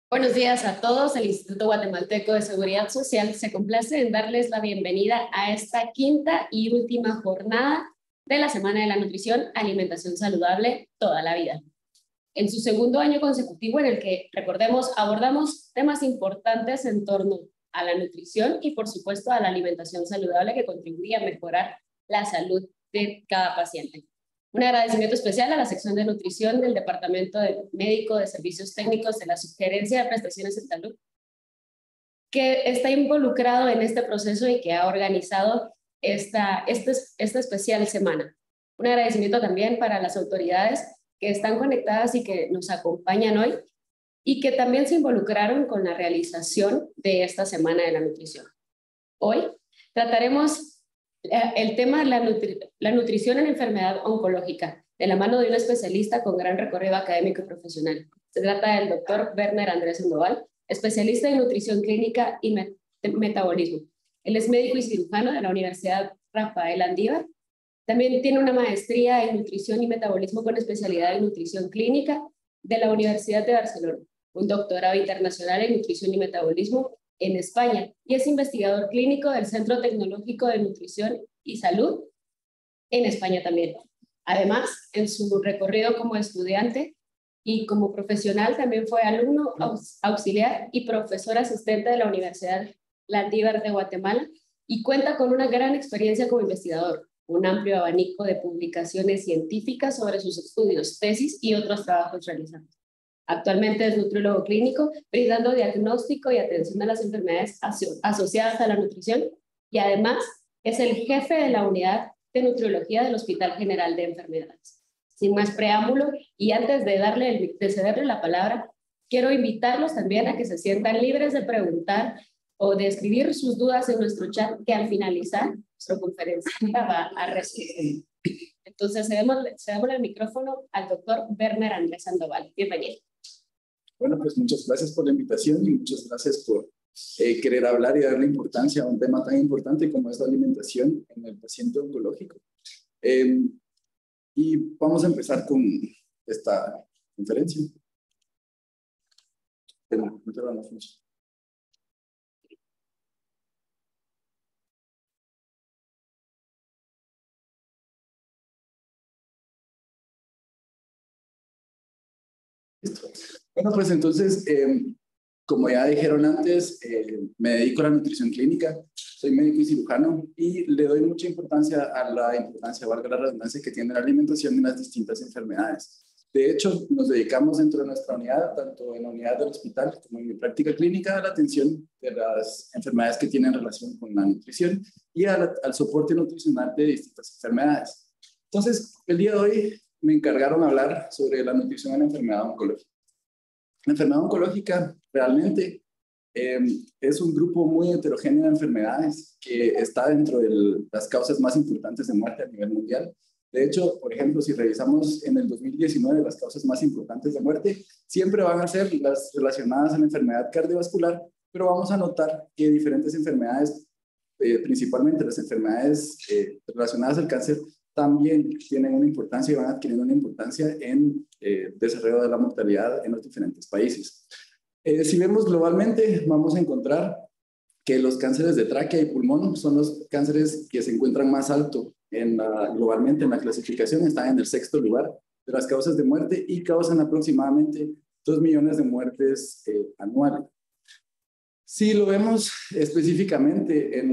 Buenos días a todos. El Instituto Guatemalteco de Seguridad Social se complace en darles la bienvenida a esta quinta y última jornada de la Semana de la Nutrición, Alimentación Saludable toda la vida. En su segundo año consecutivo en el que, recordemos, abordamos temas importantes en torno a la nutrición y, por supuesto, a la alimentación saludable que contribuye a mejorar la salud de cada paciente. Un agradecimiento especial a la sección de nutrición del Departamento Médico de Servicios Técnicos de la Subgerencia de Prestaciones en Salud, que está involucrado en este proceso y que ha organizado esta especial semana. Un agradecimiento también para las autoridades que están conectadas y que nos acompañan hoy y que también se involucraron con la realización de esta Semana de la Nutrición. Hoy trataremos el tema de la nutrición en enfermedad oncológica, de la mano de un especialista con gran recorrido académico y profesional. Se trata del doctor Werner Andrés Sandoval, especialista en nutrición clínica y metabolismo. Él es médico y cirujano de la Universidad Rafael Andívar. También tiene una maestría en nutrición y metabolismo con especialidad en nutrición clínica de la Universidad de Barcelona, un doctorado internacional en nutrición y metabolismo en España, y es investigador clínico del Centro Tecnológico de Nutrición y Salud en España también. Además, en su recorrido como estudiante y como profesional, también fue alumno auxiliar y profesor asistente de la Universidad Landívar de Guatemala y cuenta con una gran experiencia como investigador, un amplio abanico de publicaciones científicas sobre sus estudios, tesis y otros trabajos realizados. Actualmente es nutriólogo clínico, brindando diagnóstico y atención a las enfermedades asociadas a la nutrición, y además es el jefe de la unidad de nutriología del Hospital General de Enfermedades. Sin más preámbulo, y antes de cederle la palabra, quiero invitarlos también a que se sientan libres de preguntar o de escribir sus dudas en nuestro chat, que al finalizar nuestra conferencia va a responder. Entonces, cedemos el micrófono al doctor Werner Andrés Sandoval. Bienvenido. Bueno, pues muchas gracias por la invitación y muchas gracias por querer hablar y darle importancia a un tema tan importante como es la alimentación en el paciente oncológico. Y vamos a empezar con esta conferencia. Listo. Bueno, pues entonces, como ya dijeron antes, me dedico a la nutrición clínica, soy médico y cirujano y le doy mucha importancia a la importancia, valga la redundancia, que tiene la alimentación en las distintas enfermedades. De hecho, nos dedicamos dentro de nuestra unidad, tanto en la unidad del hospital como en mi práctica clínica, a la atención de las enfermedades que tienen relación con la nutrición y al soporte nutricional de distintas enfermedades. Entonces, el día de hoy me encargaron hablar sobre la nutrición en la enfermedad oncológica. La enfermedad oncológica realmente es un grupo muy heterogéneo de enfermedades que está dentro de las causas más importantes de muerte a nivel mundial. De hecho, por ejemplo, si revisamos en el 2019 las causas más importantes de muerte, siempre van a ser las relacionadas a la enfermedad cardiovascular, pero vamos a notar que diferentes enfermedades, principalmente las enfermedades relacionadas al cáncer, también tienen una importancia y van adquiriendo una importancia en el desarrollo de la mortalidad en los diferentes países. Si vemos globalmente, vamos a encontrar que los cánceres de tráquea y pulmón son los cánceres que se encuentran más alto globalmente en la clasificación, están en el 6º lugar de las causas de muerte y causan aproximadamente 2 millones de muertes anuales. Si lo vemos específicamente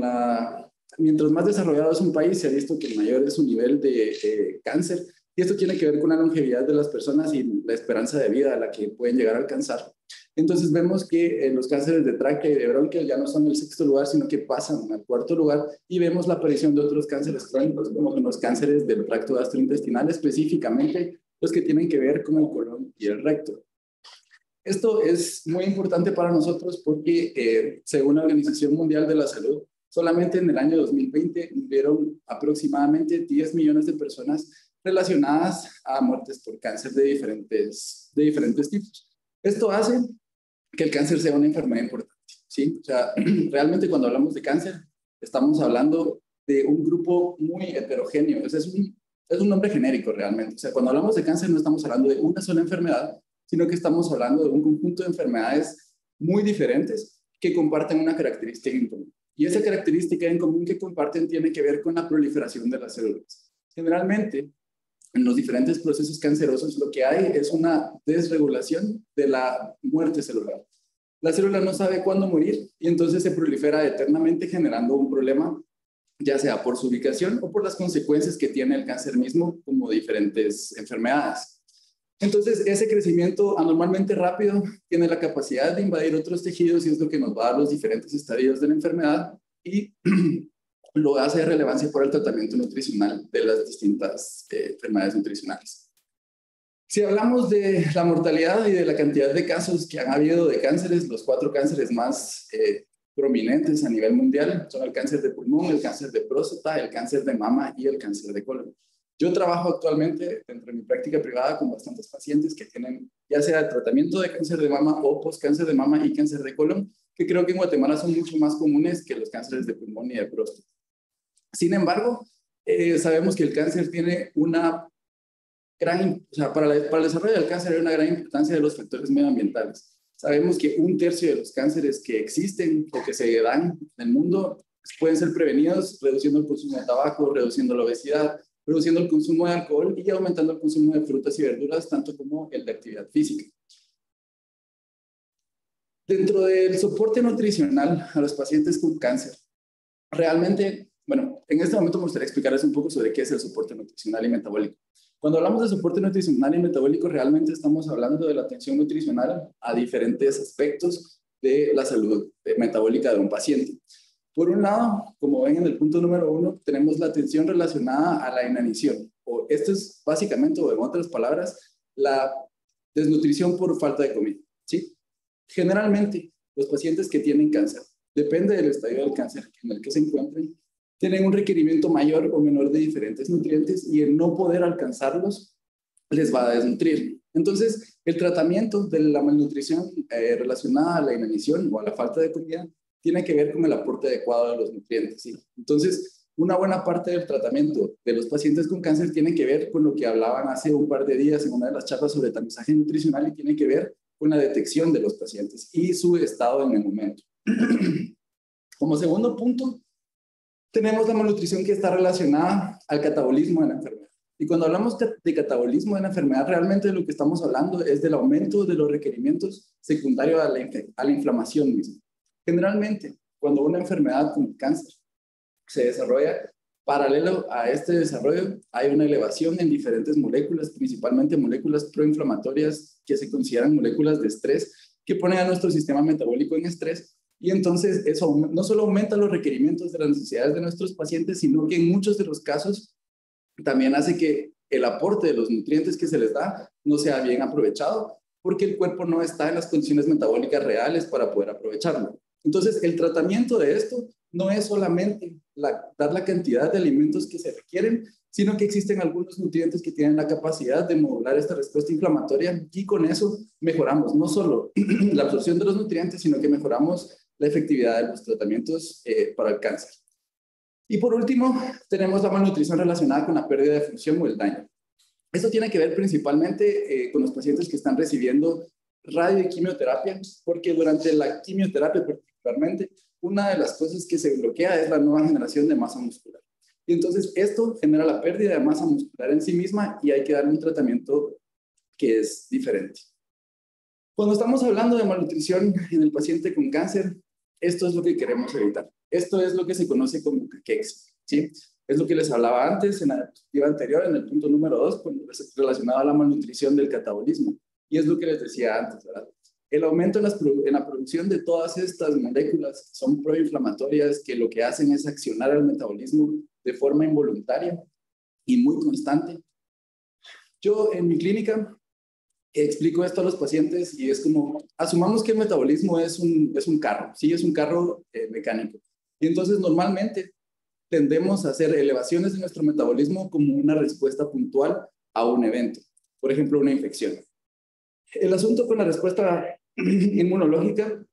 mientras más desarrollado es un país, se ha visto que mayor es su nivel de cáncer, y esto tiene que ver con la longevidad de las personas y la esperanza de vida a la que pueden llegar a alcanzar. Entonces vemos que los cánceres de tráquea y de bronquial ya no son el 6º lugar, sino que pasan al 4º lugar, y vemos la aparición de otros cánceres crónicos, como son los cánceres del tracto gastrointestinal, específicamente los que tienen que ver con el colon y el recto. Esto es muy importante para nosotros porque, según la Organización Mundial de la Salud, solamente en el año 2020 murieron aproximadamente 10 millones de personas relacionadas a muertes por cáncer de diferentes tipos. Esto hace que el cáncer sea una enfermedad importante, ¿sí? O sea, realmente cuando hablamos de cáncer, estamos hablando de un grupo muy heterogéneo. Es un nombre genérico realmente. O sea, cuando hablamos de cáncer no estamos hablando de una sola enfermedad, sino que estamos hablando de un conjunto de enfermedades muy diferentes que comparten una característica en común. Y esa característica en común que comparten tiene que ver con la proliferación de las células. Generalmente, en los diferentes procesos cancerosos, lo que hay es una desregulación de la muerte celular. La célula no sabe cuándo morir y entonces se prolifera eternamente generando un problema, ya sea por su ubicación o por las consecuencias que tiene el cáncer mismo, como diferentes enfermedades. Entonces, ese crecimiento anormalmente rápido tiene la capacidad de invadir otros tejidos y es lo que nos va a dar los diferentes estadios de la enfermedad y lo hace de relevancia por el tratamiento nutricional de las distintas enfermedades nutricionales. Si hablamos de la mortalidad y de la cantidad de casos que han habido de cánceres, los 4 cánceres más prominentes a nivel mundial son el cáncer de pulmón, el cáncer de próstata, el cáncer de mama y el cáncer de colon. Yo trabajo actualmente dentro de mi práctica privada con bastantes pacientes que tienen ya sea tratamiento de cáncer de mama o post-cáncer de mama y cáncer de colon, que creo que en Guatemala son mucho más comunes que los cánceres de pulmón y de próstata. Sin embargo, sabemos que el cáncer tiene una gran, o sea, para el desarrollo del cáncer hay una gran importancia de los factores medioambientales. Sabemos que 1/3 de los cánceres que existen o que se dan en el mundo pueden ser prevenidos reduciendo el consumo de tabaco, reduciendo la obesidad, reduciendo el consumo de alcohol y aumentando el consumo de frutas y verduras, tanto como el de actividad física. Dentro del soporte nutricional a los pacientes con cáncer, realmente, bueno, en este momento me gustaría explicarles un poco sobre qué es el soporte nutricional y metabólico. Cuando hablamos de soporte nutricional y metabólico, realmente estamos hablando de la atención nutricional a diferentes aspectos de la salud metabólica de un paciente. Por un lado, como ven en el punto número 1, tenemos la atención relacionada a la inanición. Esto es básicamente, o en otras palabras, la desnutrición por falta de comida, ¿sí? Generalmente, los pacientes que tienen cáncer, depende del estadio del cáncer en el que se encuentren, tienen un requerimiento mayor o menor de diferentes nutrientes y el no poder alcanzarlos les va a desnutrir. Entonces, el tratamiento de la malnutrición relacionada a la inanición o a la falta de comida tiene que ver con el aporte adecuado de los nutrientes, ¿sí? Entonces, una buena parte del tratamiento de los pacientes con cáncer tiene que ver con lo que hablaban hace un par de días en una de las charlas sobre tamizaje nutricional y tiene que ver con la detección de los pacientes y su estado en el momento. Como segundo punto, tenemos la malnutrición que está relacionada al catabolismo de la enfermedad. Y cuando hablamos de catabolismo de la enfermedad, realmente lo que estamos hablando es del aumento de los requerimientos secundarios a la inflamación misma. Generalmente, cuando una enfermedad como cáncer se desarrolla, paralelo a este desarrollo, hay una elevación en diferentes moléculas, principalmente moléculas proinflamatorias que se consideran moléculas de estrés, que ponen a nuestro sistema metabólico en estrés. Y entonces eso no solo aumenta los requerimientos de las necesidades de nuestros pacientes, sino que en muchos de los casos también hace que el aporte de los nutrientes que se les da no sea bien aprovechado, porque el cuerpo no está en las condiciones metabólicas reales para poder aprovecharlo. Entonces, el tratamiento de esto no es solamente dar la cantidad de alimentos que se requieren, sino que existen algunos nutrientes que tienen la capacidad de modular esta respuesta inflamatoria y con eso mejoramos no solo la absorción de los nutrientes, sino que mejoramos la efectividad de los tratamientos para el cáncer. Y por último, tenemos la malnutrición relacionada con la pérdida de función o el daño. Esto tiene que ver principalmente con los pacientes que están recibiendo radio y quimioterapia, porque durante la quimioterapia particularmente, una de las cosas que se bloquea es la nueva generación de masa muscular. Y entonces esto genera la pérdida de masa muscular en sí misma y hay que darle un tratamiento que es diferente. Cuando estamos hablando de malnutrición en el paciente con cáncer, esto es lo que queremos evitar. Esto es lo que se conoce como caquexia, ¿sí? Es lo que les hablaba antes en la diapositiva anterior, en el punto número 2, relacionado a la malnutrición del catabolismo. Y es lo que les decía antes, ¿verdad? El aumento en la producción de todas estas moléculas que son proinflamatorias, que lo que hacen es accionar el metabolismo de forma involuntaria y muy constante. Yo en mi clínica explico esto a los pacientes y es como, asumamos que el metabolismo es un carro, ¿sí? Es un carro mecánico. Y entonces normalmente tendemos a hacer elevaciones de nuestro metabolismo como una respuesta puntual a un evento, por ejemplo, una infección. El asunto con la respuesta inmunológica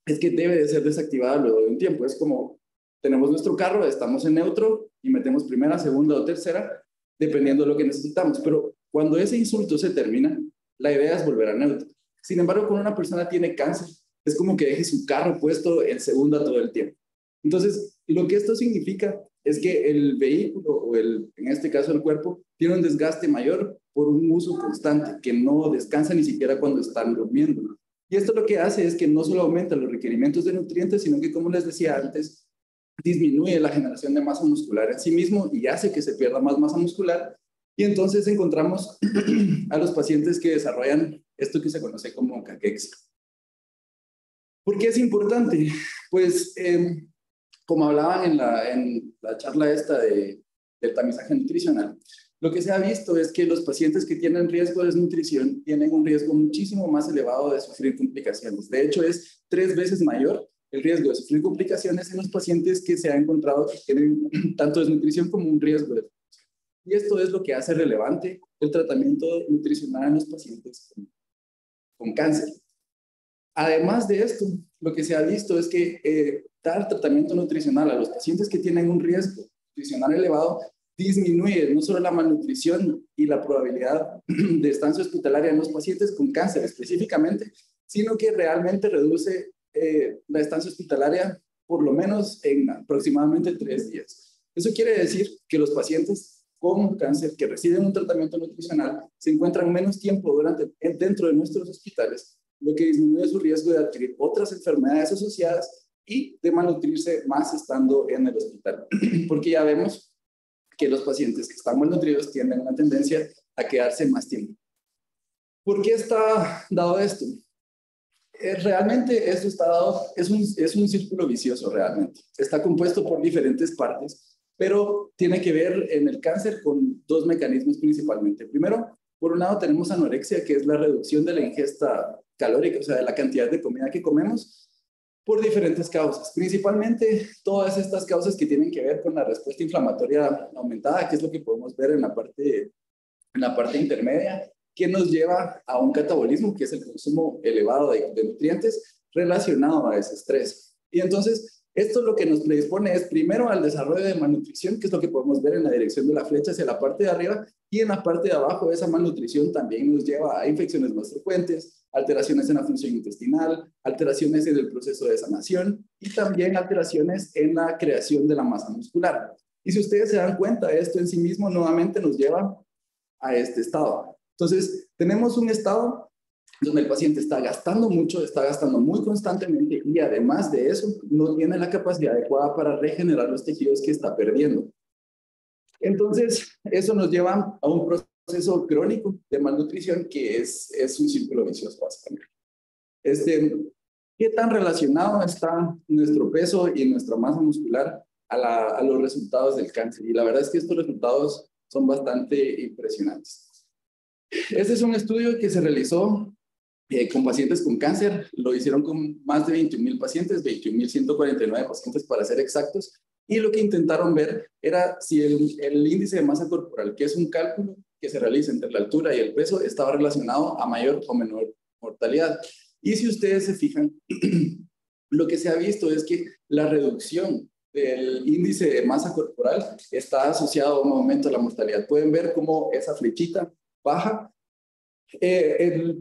es que debe de ser desactivada luego de un tiempo. Es como, tenemos nuestro carro, estamos en neutro y metemos primera, segunda o tercera, dependiendo de lo que necesitamos. Pero cuando ese insulto se termina, la idea es volver a neutro. Sin embargo, cuando una persona tiene cáncer, Es como que deje su carro puesto en segunda todo el tiempo. Entonces, lo que esto significa es que el vehículo, o en este caso el cuerpo, tiene un desgaste mayor por un uso constante, que no descansa ni siquiera cuando están durmiendo. Y esto lo que hace es que no solo aumenta los requerimientos de nutrientes, sino que, como les decía antes, disminuye la generación de masa muscular en sí mismo y hace que se pierda más masa muscular. Y entonces encontramos a los pacientes que desarrollan esto que se conoce como caquexia. ¿Por qué es importante? Pues, como hablaban en la charla esta del tamizaje nutricional, lo que se ha visto es que los pacientes que tienen riesgo de desnutrición tienen un riesgo muchísimo más elevado de sufrir complicaciones. De hecho, es 3 veces mayor el riesgo de sufrir complicaciones en los pacientes que se ha encontrado que tienen tanto desnutrición como un riesgo de desnutrición. Y esto es lo que hace relevante el tratamiento nutricional en los pacientes con cáncer. Además de esto, lo que se ha visto es que dar tratamiento nutricional a los pacientes que tienen un riesgo nutricional elevado disminuye no solo la malnutrición y la probabilidad de estancia hospitalaria en los pacientes con cáncer específicamente, sino que realmente reduce la estancia hospitalaria por lo menos en aproximadamente 3 días. Eso quiere decir que los pacientes con cáncer que reciben un tratamiento nutricional se encuentran menos tiempo dentro de nuestros hospitales, lo que disminuye su riesgo de adquirir otras enfermedades asociadas y de malnutrirse más estando en el hospital. Porque ya vemos que los pacientes que están malnutridos tienen una tendencia a quedarse más tiempo. ¿Por qué está dado esto? Realmente esto está dado, es un círculo vicioso realmente. Está compuesto por diferentes partes, pero tiene que ver en el cáncer con 2 mecanismos principalmente. Primero, por un lado tenemos anorexia, que es la reducción de la ingesta calórica, o sea, de la cantidad de comida que comemos, por diferentes causas. Principalmente todas estas causas que tienen que ver con la respuesta inflamatoria aumentada, que es lo que podemos ver en la parte intermedia, que nos lleva a un catabolismo, que es el consumo elevado de nutrientes relacionado a ese estrés. Y entonces, esto lo que nos predispone es primero al desarrollo de malnutrición, que es lo que podemos ver en la dirección de la flecha hacia la parte de arriba, y en la parte de abajo esa malnutrición también nos lleva a infecciones más frecuentes, alteraciones en la función intestinal, alteraciones en el proceso de sanación y también alteraciones en la creación de la masa muscular. Y si ustedes se dan cuenta, esto en sí mismo nuevamente nos lleva a este estado. Entonces, tenemos un estado donde el paciente está gastando mucho, está gastando muy constantemente y además de eso, no tiene la capacidad adecuada para regenerar los tejidos que está perdiendo. Entonces, eso nos lleva a un proceso crónico de malnutrición que es un círculo vicioso básicamente. ¿Qué tan relacionado está nuestro peso y nuestra masa muscular a los resultados del cáncer? Y la verdad es que estos resultados son bastante impresionantes. Este es un estudio que se realizó con pacientes con cáncer. Lo hicieron con más de 21,000 pacientes, 21,149 pacientes para ser exactos. Y lo que intentaron ver era si el índice de masa corporal, que es un cálculo que se realiza entre la altura y el peso, estaba relacionado a mayor o menor mortalidad. Y si ustedes se fijan, lo que se ha visto es que la reducción del índice de masa corporal está asociado a un aumento de la mortalidad. Pueden ver cómo esa flechita baja.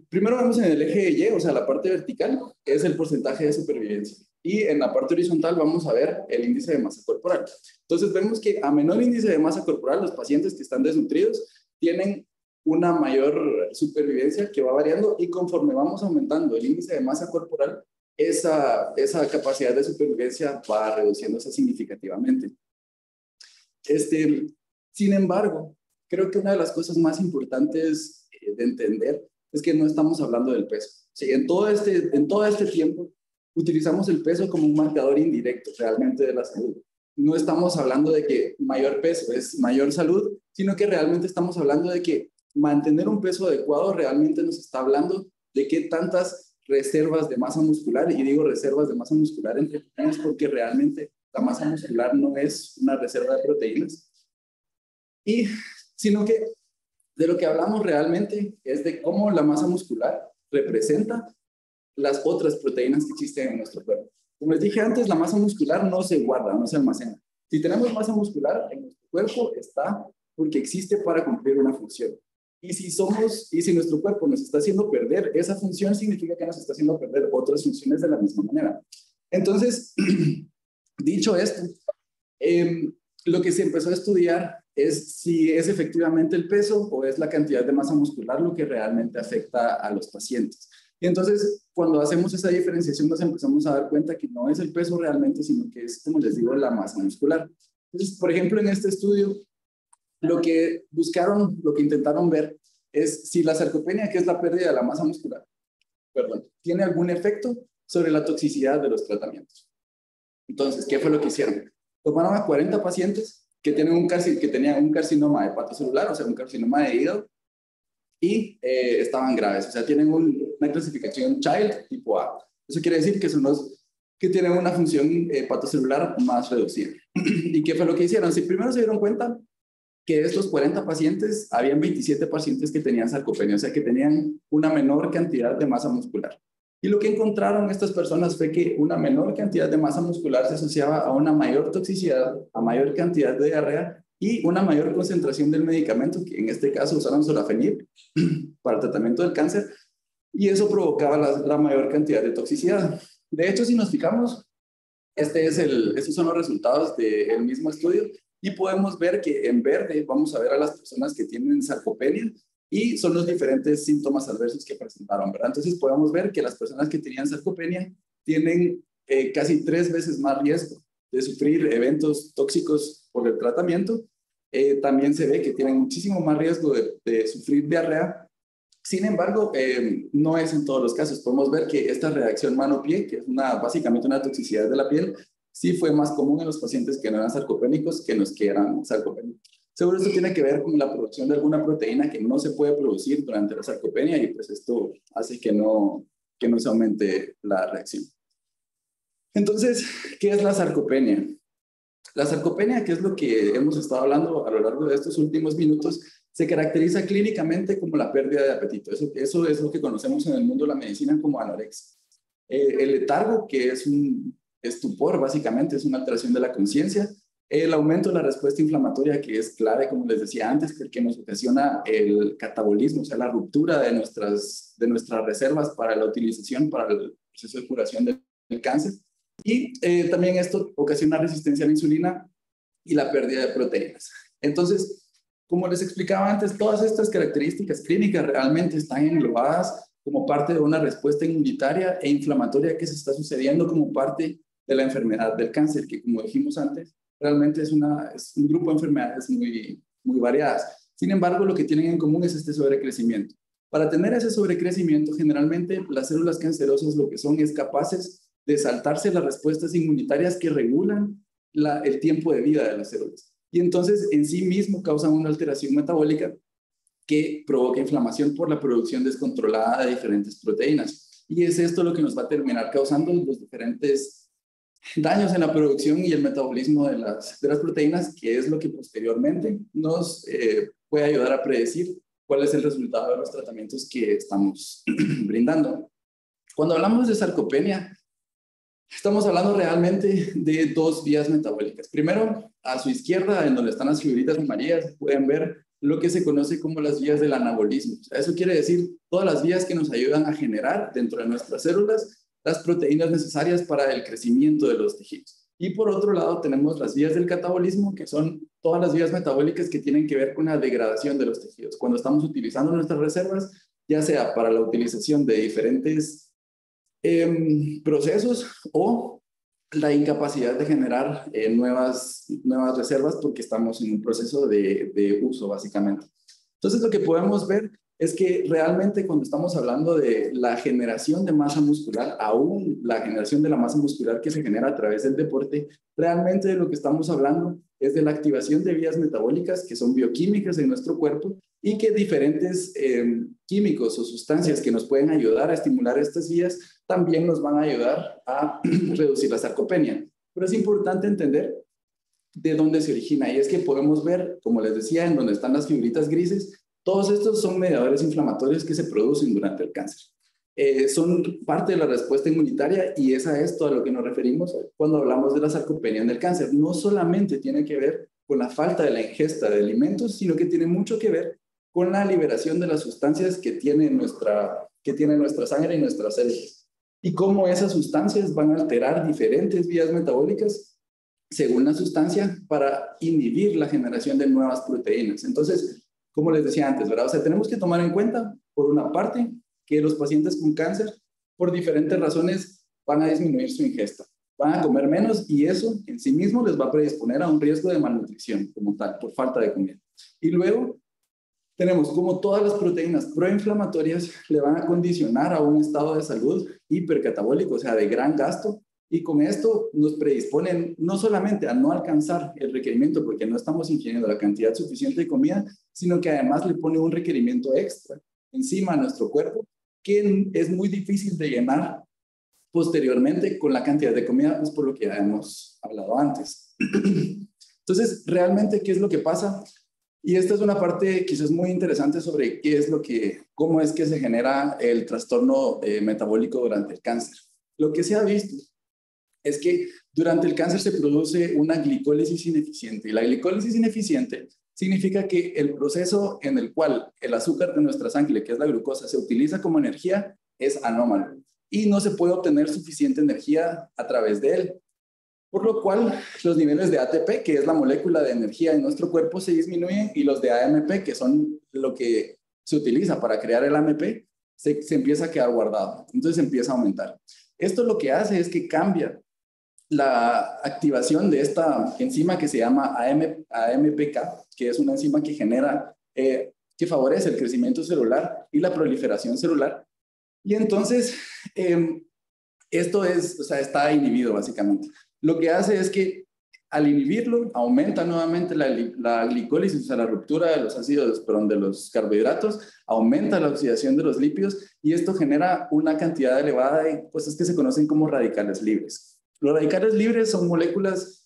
Primero vemos en el eje Y, o sea, la parte vertical, es el porcentaje de supervivencia. Y en la parte horizontal vamos a ver el índice de masa corporal. Entonces vemos que a menor índice de masa corporal, los pacientes que están desnutridos tienen una mayor supervivencia que va variando y conforme vamos aumentando el índice de masa corporal, esa capacidad de supervivencia va reduciéndose significativamente. Sin embargo, creo que una de las cosas más importantes de entender es que no estamos hablando del peso. Sí, en todo este tiempo utilizamos el peso como un marcador indirecto realmente de la salud. No estamos hablando de que mayor peso es mayor salud, sino que realmente estamos hablando de que mantener un peso adecuado realmente nos está hablando de qué tantas reservas de masa muscular, y digo reservas de masa muscular entre comillas porque realmente la masa muscular no es una reserva de proteínas, sino que de lo que hablamos realmente es de cómo la masa muscular representa las otras proteínas que existen en nuestro cuerpo. Como les dije antes, la masa muscular no se guarda, no se almacena. Si tenemos masa muscular en nuestro cuerpo, está porque existe para cumplir una función. Y si nuestro cuerpo nos está haciendo perder esa función, significa que nos está haciendo perder otras funciones de la misma manera. Entonces, dicho esto, lo que se empezó a estudiar es si es efectivamente el peso o es la cantidad de masa muscular lo que realmente afecta a los pacientes. Y entonces, cuando hacemos esa diferenciación, nos empezamos a dar cuenta que no es el peso realmente, sino que es, como les digo, la masa muscular. Entonces, por ejemplo, en este estudio, lo que intentaron ver es si la sarcopenia, que es la pérdida de la masa muscular, tiene algún efecto sobre la toxicidad de los tratamientos. Entonces, ¿qué fue lo que hicieron? Tomaron a 40 pacientes que tenían un carcinoma de hepatocelular, o sea, un carcinoma de hígado, y estaban graves, o sea, tienen una clasificación Child tipo A. Eso quiere decir que son los que tienen una función hepatocelular más reducida. ¿Y qué fue lo que hicieron? Si primero se dieron cuenta que de estos 40 pacientes, habían 27 pacientes que tenían sarcopenia, o sea, que tenían una menor cantidad de masa muscular. Y lo que encontraron estas personas fue que una menor cantidad de masa muscular se asociaba a una mayor toxicidad, a mayor cantidad de diarrea y una mayor concentración del medicamento, que en este caso usaron sorafenib para el tratamiento del cáncer, y eso provocaba la mayor cantidad de toxicidad. De hecho, si nos fijamos, estos son los resultados del mismo estudio, y podemos ver que en verde vamos a ver a las personas que tienen sarcopenia y son los diferentes síntomas adversos que presentaron, ¿verdad? Entonces podemos ver que las personas que tenían sarcopenia tienen casi 3 veces más riesgo de sufrir eventos tóxicos por el tratamiento. También se ve que tienen muchísimo más riesgo de sufrir diarrea. Sin embargo, no es en todos los casos. Podemos ver que esta reacción mano-pie, que es básicamente una toxicidad de la piel, sí fue más común en los pacientes que no eran sarcopénicos que en los que eran sarcopénicos. Seguro esto tiene que ver con la producción de alguna proteína que no se puede producir durante la sarcopenia y pues esto hace que no se aumente la reacción. Entonces, ¿qué es la sarcopenia? La sarcopenia, que es lo que hemos estado hablando a lo largo de estos últimos minutos, se caracteriza clínicamente como la pérdida de apetito. Eso es lo que conocemos en el mundo de la medicina como anorexia. El letargo, que es un estupor, básicamente, es una alteración de la conciencia. El aumento de la respuesta inflamatoria, que es clave, como les decía antes, porque nos ocasiona el catabolismo, o sea, la ruptura de nuestras reservas para la utilización, para el proceso de curación del cáncer. Y también esto ocasiona resistencia a la insulina y la pérdida de proteínas. Entonces, como les explicaba antes, todas estas características clínicas realmente están englobadas como parte de una respuesta inmunitaria e inflamatoria que se está sucediendo como parte de la enfermedad del cáncer, que como dijimos antes, realmente es un grupo de enfermedades muy, muy variadas. Sin embargo, lo que tienen en común es este sobrecrecimiento. Para tener ese sobrecrecimiento, generalmente las células cancerosas lo que son es capaces de saltarse las respuestas inmunitarias que regulan el tiempo de vida de las células. Y entonces en sí mismo causan una alteración metabólica que provoca inflamación por la producción descontrolada de diferentes proteínas. Y es esto lo que nos va a terminar causando los diferentes daños en la producción y el metabolismo de las proteínas, que es lo que posteriormente nos puede ayudar a predecir cuál es el resultado de los tratamientos que estamos brindando. Cuando hablamos de sarcopenia, estamos hablando realmente de 2 vías metabólicas. Primero, a su izquierda, en donde están las figuritas amarillas, pueden ver lo que se conoce como las vías del anabolismo. O sea, eso quiere decir todas las vías que nos ayudan a generar dentro de nuestras células las proteínas necesarias para el crecimiento de los tejidos. Y por otro lado tenemos las vías del catabolismo, que son todas las vías metabólicas que tienen que ver con la degradación de los tejidos. Cuando estamos utilizando nuestras reservas, ya sea para la utilización de diferentes procesos o la incapacidad de generar nuevas reservas porque estamos en un proceso de uso, básicamente. Entonces, lo que podemos ver es que realmente cuando estamos hablando de la generación de masa muscular, aún la generación de la masa muscular que se genera a través del deporte, realmente de lo que estamos hablando es de la activación de vías metabólicas que son bioquímicas en nuestro cuerpo y que diferentes químicos o sustancias que nos pueden ayudar a estimular estas vías también nos van a ayudar a reducir la sarcopenia. Pero es importante entender de dónde se origina y es que podemos ver, como les decía, en donde están las figuritas grises, todos estos son mediadores inflamatorios que se producen durante el cáncer. Son parte de la respuesta inmunitaria y esa es todo a lo que nos referimos cuando hablamos de la sarcopenia en el cáncer. No solamente tiene que ver con la falta de la ingesta de alimentos, sino que tiene mucho que ver con la liberación de las sustancias que tiene nuestra sangre y nuestras células. Y cómo esas sustancias van a alterar diferentes vías metabólicas según la sustancia para inhibir la generación de nuevas proteínas. Entonces, como les decía antes, ¿verdad? O sea, tenemos que tomar en cuenta, por una parte, que los pacientes con cáncer, por diferentes razones, van a disminuir su ingesta. Van a comer menos y eso en sí mismo les va a predisponer a un riesgo de malnutrición como tal, por falta de comida. Y luego tenemos como todas las proteínas proinflamatorias le van a condicionar a un estado de salud hipercatabólico, o sea, de gran gasto, y con esto nos predisponen no solamente a no alcanzar el requerimiento porque no estamos ingiriendo la cantidad suficiente de comida, sino que además le pone un requerimiento extra encima a nuestro cuerpo que es muy difícil de llenar posteriormente con la cantidad de comida, pues por lo que ya hemos hablado antes. Entonces, realmente, ¿qué es lo que pasa? Y esta es una parte quizás muy interesante sobre cómo es que se genera el trastorno metabólico durante el cáncer. Lo que se ha visto es que durante el cáncer se produce una glicólisis ineficiente. Y la glicólisis ineficiente significa que el proceso en el cual el azúcar de nuestra sangre, que es la glucosa, se utiliza como energía, es anómalo. Y no se puede obtener suficiente energía a través de él. Por lo cual, los niveles de ATP, que es la molécula de energía en nuestro cuerpo, se disminuyen y los de AMP, que son lo que se utiliza para crear el AMP, se empieza a quedar guardado. Entonces empieza a aumentar. Esto lo que hace es que cambia la activación de esta enzima que se llama AMPK, que es una enzima que que favorece el crecimiento celular y la proliferación celular. Y entonces, está inhibido básicamente. Lo que hace es que al inhibirlo, aumenta nuevamente la glicólisis, o sea, la ruptura de los ácidos, de los carbohidratos, aumenta la oxidación de los lípidos y esto genera una cantidad elevada de cosas que se conocen como radicales libres. Los radicales libres son moléculas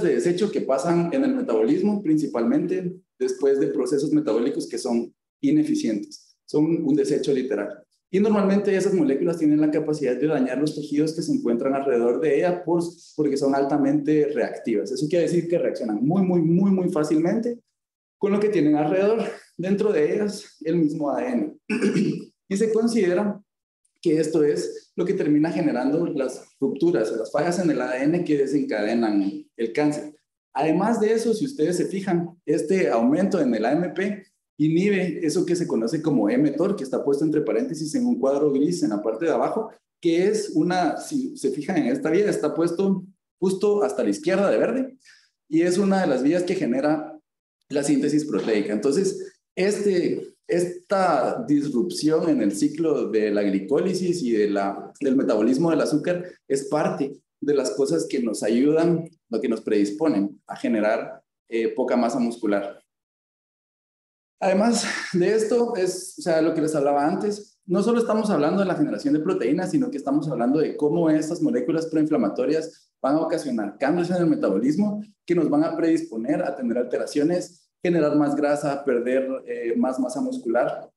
de desecho que pasan en el metabolismo, principalmente después de procesos metabólicos que son ineficientes. Son un desecho literal. Y normalmente esas moléculas tienen la capacidad de dañar los tejidos que se encuentran alrededor de ella porque son altamente reactivas. Eso quiere decir que reaccionan muy fácilmente con lo que tienen alrededor. Dentro de ellas, el mismo ADN. Y se considera que esto es lo que termina generando las rupturas o las fallas en el ADN que desencadenan el cáncer. Además de eso, si ustedes se fijan, este aumento en el AMP inhibe eso que se conoce como mTOR, que está puesto entre paréntesis en un cuadro gris en la parte de abajo, que es si se fijan en esta vía, está puesto justo hasta la izquierda de verde, y es una de las vías que genera la síntesis proteica. Entonces, esta disrupción en el ciclo de la glicólisis y del metabolismo del azúcar es parte de las cosas que nos ayudan, lo que nos predisponen a generar poca masa muscular. Además de esto, lo que les hablaba antes, no solo estamos hablando de la generación de proteínas, sino que estamos hablando de cómo estas moléculas proinflamatorias van a ocasionar cambios en el metabolismo que nos van a predisponer a tener alteraciones, generar más grasa, perder más masa muscular.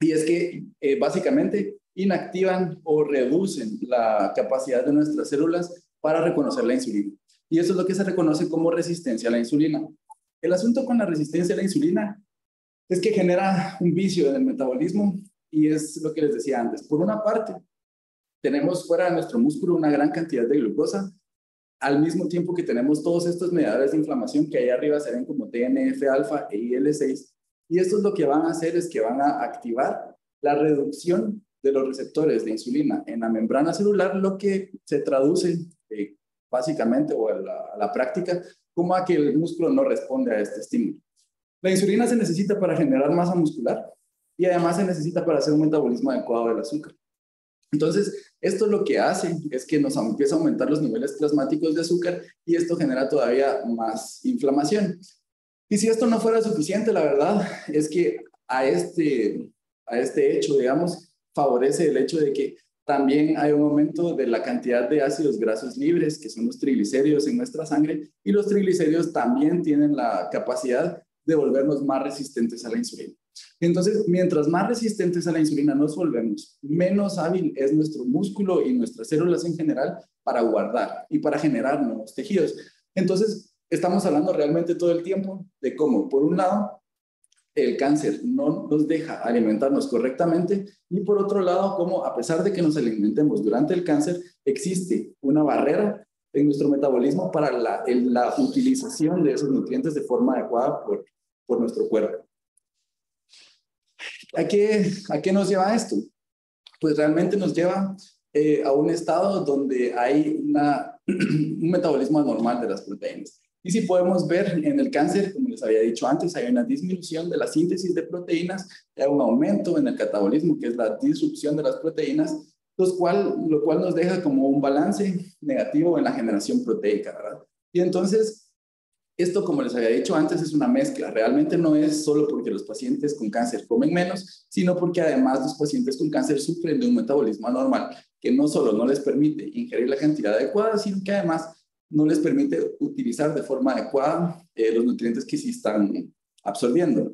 Y es que básicamente inactivan o reducen la capacidad de nuestras células para reconocer la insulina. Y eso es lo que se reconoce como resistencia a la insulina. El asunto con la resistencia a la insulina es que genera un vicio en el metabolismo y es lo que les decía antes. Por una parte, tenemos fuera de nuestro músculo una gran cantidad de glucosa, al mismo tiempo que tenemos todos estos mediadores de inflamación que ahí arriba se ven como TNF-alfa e IL-6. Y esto es lo que van a hacer, es que van a activar la reducción de los receptores de insulina en la membrana celular, lo que se traduce básicamente o a la práctica como a que el músculo no responde a este estímulo. La insulina se necesita para generar masa muscular y además se necesita para hacer un metabolismo adecuado del azúcar. Entonces, esto lo que hace es que nos empieza a aumentar los niveles plasmáticos de azúcar y esto genera todavía más inflamación. Y si esto no fuera suficiente, la verdad es que a este hecho, digamos, favorece el hecho de que también hay un aumento de la cantidad de ácidos grasos libres, que son los triglicéridos en nuestra sangre, y los triglicéridos también tienen la capacidad de volvernos más resistentes a la insulina. Entonces, mientras más resistentes a la insulina nos volvemos, menos hábil es nuestro músculo y nuestras células en general para guardar y para generar nuevos tejidos. Entonces, estamos hablando realmente todo el tiempo de cómo, por un lado, el cáncer no nos deja alimentarnos correctamente, y por otro lado, como a pesar de que nos alimentemos durante el cáncer, existe una barrera en nuestro metabolismo para la utilización de esos nutrientes de forma adecuada por nuestro cuerpo. ¿A qué nos lleva esto? Pues realmente nos lleva a un estado donde hay un metabolismo anormal de las proteínas. Y si podemos ver en el cáncer, como les había dicho antes, hay una disminución de la síntesis de proteínas, hay un aumento en el catabolismo, que es la disrupción de las proteínas, lo cual nos deja como un balance negativo en la generación proteica, ¿verdad? Y entonces, esto, como les había dicho antes, es una mezcla. Realmente no es solo porque los pacientes con cáncer comen menos, sino porque además los pacientes con cáncer sufren de un metabolismo anormal que no solo no les permite ingerir la cantidad adecuada, sino que además no les permite utilizar de forma adecuada los nutrientes que sí están absorbiendo.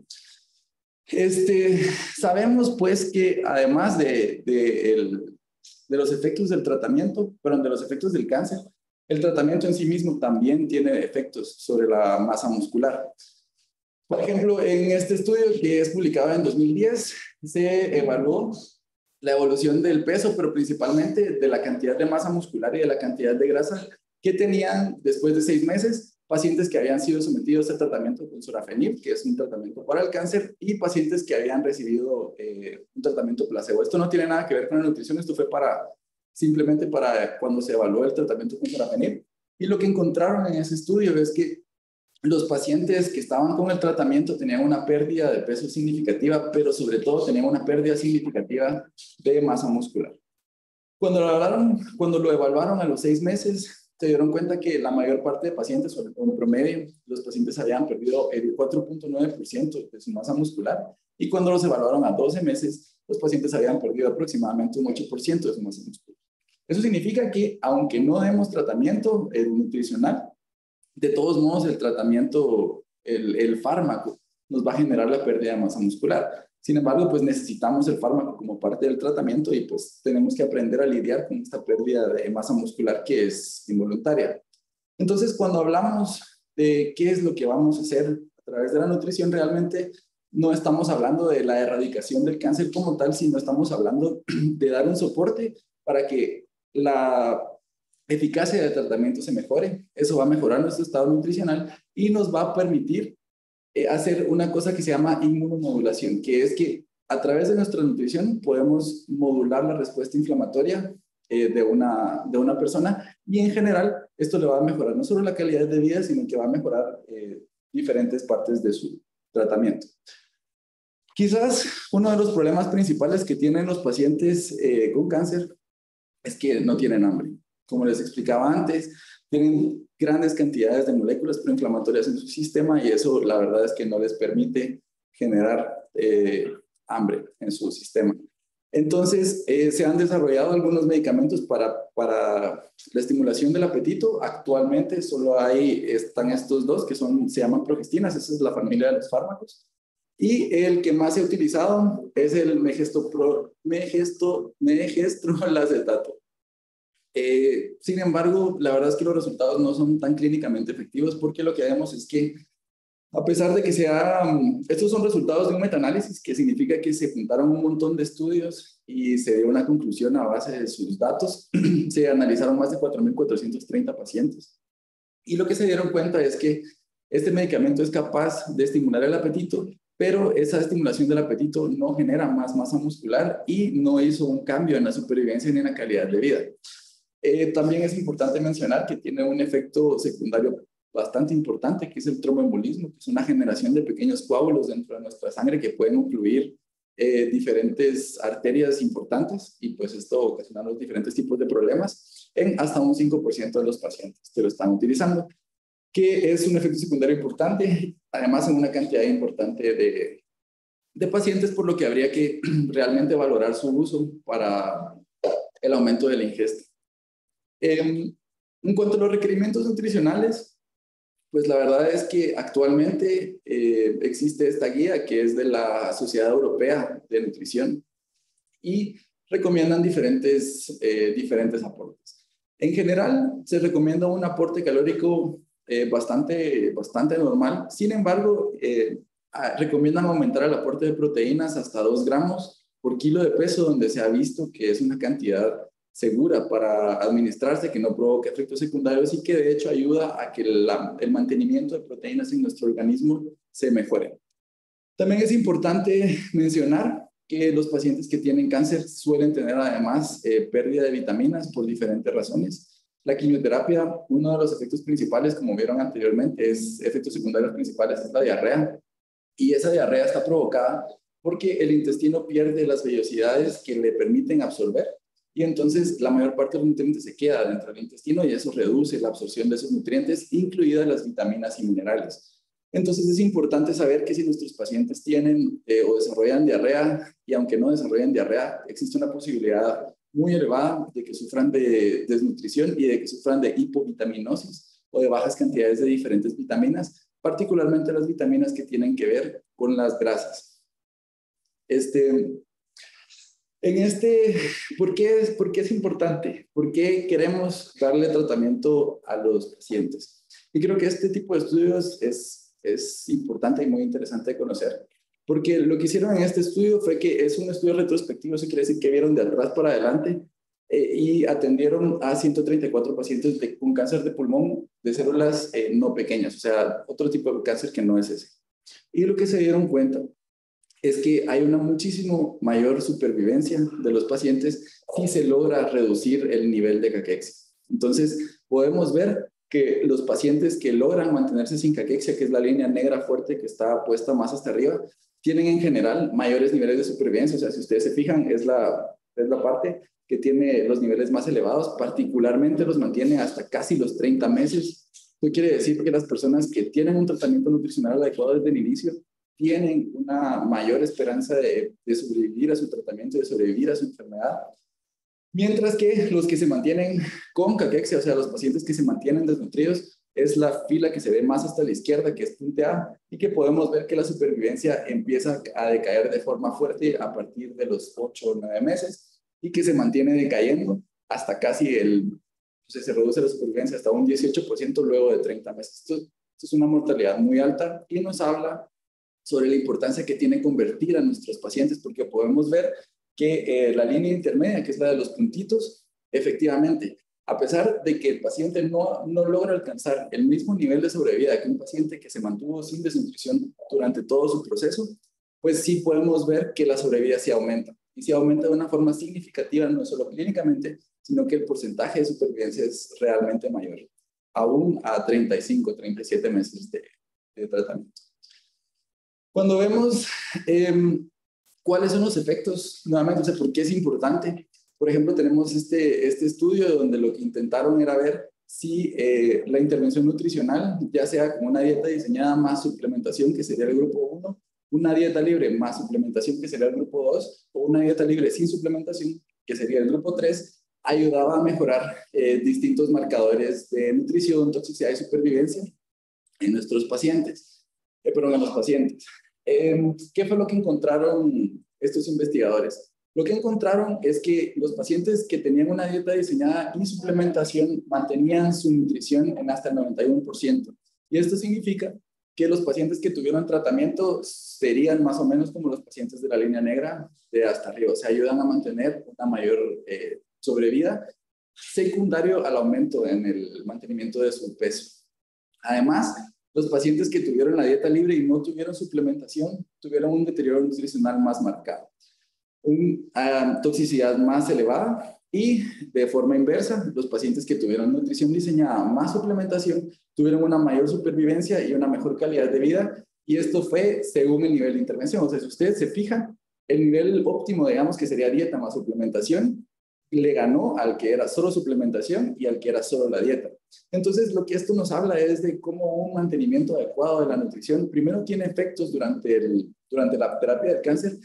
Sabemos pues que además de los efectos del tratamiento, pero de los efectos del cáncer, el tratamiento en sí mismo también tiene efectos sobre la masa muscular. Por ejemplo, en este estudio que es publicado en 2010, se evaluó la evolución del peso, pero principalmente de la cantidad de masa muscular y de la cantidad de grasa que tenían después de 6 meses pacientes que habían sido sometidos a tratamiento con sorafenib, que es un tratamiento para el cáncer, y pacientes que habían recibido un tratamiento placebo. Esto no tiene nada que ver con la nutrición, esto fue simplemente para cuando se evaluó el tratamiento con sorafenib. Y lo que encontraron en ese estudio es que los pacientes que estaban con el tratamiento tenían una pérdida de peso significativa, pero sobre todo tenían una pérdida significativa de masa muscular. Cuando lo evaluaron a los 6 meses, se dieron cuenta que la mayor parte de pacientes, o en promedio, los pacientes habían perdido el 4.9% de su masa muscular, y cuando los evaluaron a 12 meses, los pacientes habían perdido aproximadamente un 8% de su masa muscular. Eso significa que, aunque no demos tratamiento nutricional, de todos modos el tratamiento, el fármaco, nos va a generar la pérdida de masa muscular. Sin embargo, pues necesitamos el fármaco como parte del tratamiento, y pues tenemos que aprender a lidiar con esta pérdida de masa muscular que es involuntaria. Entonces, cuando hablamos de qué es lo que vamos a hacer a través de la nutrición, realmente no estamos hablando de la erradicación del cáncer como tal, sino estamos hablando de dar un soporte para que la eficacia del tratamiento se mejore. Eso va a mejorar nuestro estado nutricional y nos va a permitir hacer una cosa que se llama inmunomodulación, que es que a través de nuestra nutrición podemos modular la respuesta inflamatoria de una persona, y en general esto le va a mejorar no solo la calidad de vida, sino que va a mejorar diferentes partes de su tratamiento. Quizás uno de los problemas principales que tienen los pacientes con cáncer es que no tienen hambre. Como les explicaba antes, tienen grandes cantidades de moléculas proinflamatorias en su sistema, y eso la verdad es que no les permite generar hambre en su sistema. Entonces, se han desarrollado algunos medicamentos para la estimulación del apetito. Actualmente solo están estos dos que se llaman progestinas, esa es la familia de los fármacos. Y el que más se ha utilizado es el megestrolacetato. Sin embargo, la verdad es que los resultados no son tan clínicamente efectivos, porque lo que vemos es que, a pesar de que estos son resultados de un metaanálisis, que significa que se juntaron un montón de estudios y se dio una conclusión a base de sus datos. Se analizaron más de 4.430 pacientes, y lo que se dieron cuenta es que este medicamento es capaz de estimular el apetito, pero esa estimulación del apetito no genera más masa muscular y no hizo un cambio en la supervivencia ni en la calidad de vida. También es importante mencionar que tiene un efecto secundario bastante importante, que es el tromboembolismo, que es una generación de pequeños coágulos dentro de nuestra sangre que pueden ocluir diferentes arterias importantes, y pues esto ocasiona los diferentes tipos de problemas en hasta un 5% de los pacientes que lo están utilizando, que es un efecto secundario importante, además en una cantidad importante de pacientes, por lo que habría que realmente valorar su uso para el aumento de la ingesta. En cuanto a los requerimientos nutricionales, pues la verdad es que actualmente existe esta guía que es de la Sociedad Europea de Nutrición, y recomiendan diferentes aportes. En general, se recomienda un aporte calórico bastante normal. Sin embargo, recomiendan aumentar el aporte de proteínas hasta 2 gramos por kilo de peso, donde se ha visto que es una cantidad segura para administrarse, que no provoca efectos secundarios y que de hecho ayuda a que el mantenimiento de proteínas en nuestro organismo se mejore. También es importante mencionar que los pacientes que tienen cáncer suelen tener además pérdida de vitaminas por diferentes razones. La quimioterapia, uno de los efectos principales, como vieron anteriormente, efectos secundarios principales es la diarrea. Y esa diarrea está provocada porque el intestino pierde las vellosidades que le permiten absorber y entonces la mayor parte de los nutrientes se queda dentro del intestino y eso reduce la absorción de esos nutrientes, incluidas las vitaminas y minerales. Entonces es importante saber que si nuestros pacientes tienen o desarrollan diarrea, y aunque no desarrollen diarrea, existe una posibilidad muy elevada de que sufran de desnutrición y de que sufran de hipovitaminosis o de bajas cantidades de diferentes vitaminas, particularmente las vitaminas que tienen que ver con las grasas. ¿Por qué es importante? ¿Por qué queremos darle tratamiento a los pacientes? Y creo que este tipo de estudios es importante y muy interesante de conocer, porque lo que hicieron en este estudio fue que es un estudio retrospectivo, eso quiere decir que vieron de atrás para adelante y atendieron a 134 pacientes con cáncer de pulmón de células no pequeñas, o sea, otro tipo de cáncer que no es ese. Y lo que se dieron cuenta es que hay una muchísimo mayor supervivencia de los pacientes si se logra reducir el nivel de caquexia. Entonces, podemos ver que los pacientes que logran mantenerse sin caquexia, que es la línea negra fuerte que está puesta más hasta arriba, tienen en general mayores niveles de supervivencia. O sea, si ustedes se fijan, es la parte que tiene los niveles más elevados, particularmente los mantiene hasta casi los 30 meses. Esto quiere decir que las personas que tienen un tratamiento nutricional adecuado desde el inicio tienen una mayor esperanza de sobrevivir a su tratamiento, de sobrevivir a su enfermedad. Mientras que los que se mantienen con caquexia, o sea, los pacientes que se mantienen desnutridos, es la fila que se ve más hasta la izquierda, que es punteada, y que podemos ver que la supervivencia empieza a decaer de forma fuerte a partir de los 8 o 9 meses, y que se mantiene decayendo hasta casi se reduce la supervivencia hasta un 18% luego de 30 meses. Esto es una mortalidad muy alta y nos habla sobre la importancia que tiene convertir a nuestros pacientes, porque podemos ver que la línea intermedia, que es la de los puntitos, efectivamente, a pesar de que el paciente no logra alcanzar el mismo nivel de sobrevida que un paciente que se mantuvo sin desnutrición durante todo su proceso, pues sí podemos ver que la sobrevida sí aumenta. Y sí aumenta de una forma significativa, no solo clínicamente, sino que el porcentaje de supervivencia es realmente mayor, aún a 35, 37 meses de tratamiento. Cuando vemos cuáles son los efectos, nuevamente, o sea, por qué es importante. Por ejemplo, tenemos este estudio donde lo que intentaron era ver si la intervención nutricional, ya sea con una dieta diseñada más suplementación, que sería el grupo 1, una dieta libre más suplementación, que sería el grupo 2, o una dieta libre sin suplementación, que sería el grupo 3, ayudaba a mejorar distintos marcadores de nutrición, toxicidad y supervivencia en nuestros pacientes, en los pacientes. ¿Qué fue lo que encontraron estos investigadores? Lo que encontraron es que los pacientes que tenían una dieta diseñada y suplementación mantenían su nutrición en hasta el 91%. Y esto significa que los pacientes que tuvieron tratamiento serían más o menos como los pacientes de la línea negra de hasta arriba. O sea, ayudan a mantener una mayor sobrevida, secundario al aumento en el mantenimiento de su peso. Además, los pacientes que tuvieron la dieta libre y no tuvieron suplementación tuvieron un deterioro nutricional más marcado, una toxicidad más elevada y de forma inversa, los pacientes que tuvieron nutrición diseñada más suplementación tuvieron una mayor supervivencia y una mejor calidad de vida, y esto fue según el nivel de intervención. O sea, si ustedes se fijan, el nivel óptimo, digamos que sería dieta más suplementación, le ganó al que era solo suplementación y al que era solo la dieta. Entonces, lo que esto nos habla es de cómo un mantenimiento adecuado de la nutrición primero tiene efectos durante la terapia del cáncer,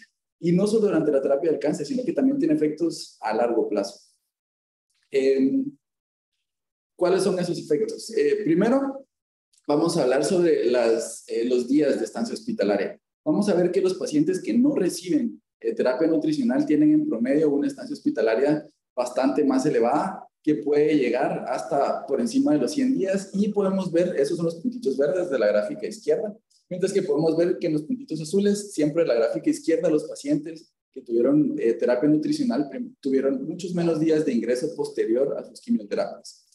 y no solo durante la terapia del cáncer, sino que también tiene efectos a largo plazo. ¿Cuáles son esos efectos? Primero, vamos a hablar sobre los días de estancia hospitalaria. Vamos a ver que los pacientes que no reciben terapia nutricional tienen en promedio una estancia hospitalaria bastante más elevada, que puede llegar hasta por encima de los 100 días, y podemos ver, esos son los puntitos verdes de la gráfica izquierda, Mientras que podemos ver que en los puntitos azules, siempre en la gráfica izquierda, los pacientes que tuvieron terapia nutricional tuvieron muchos menos días de ingreso posterior a sus quimioterapias.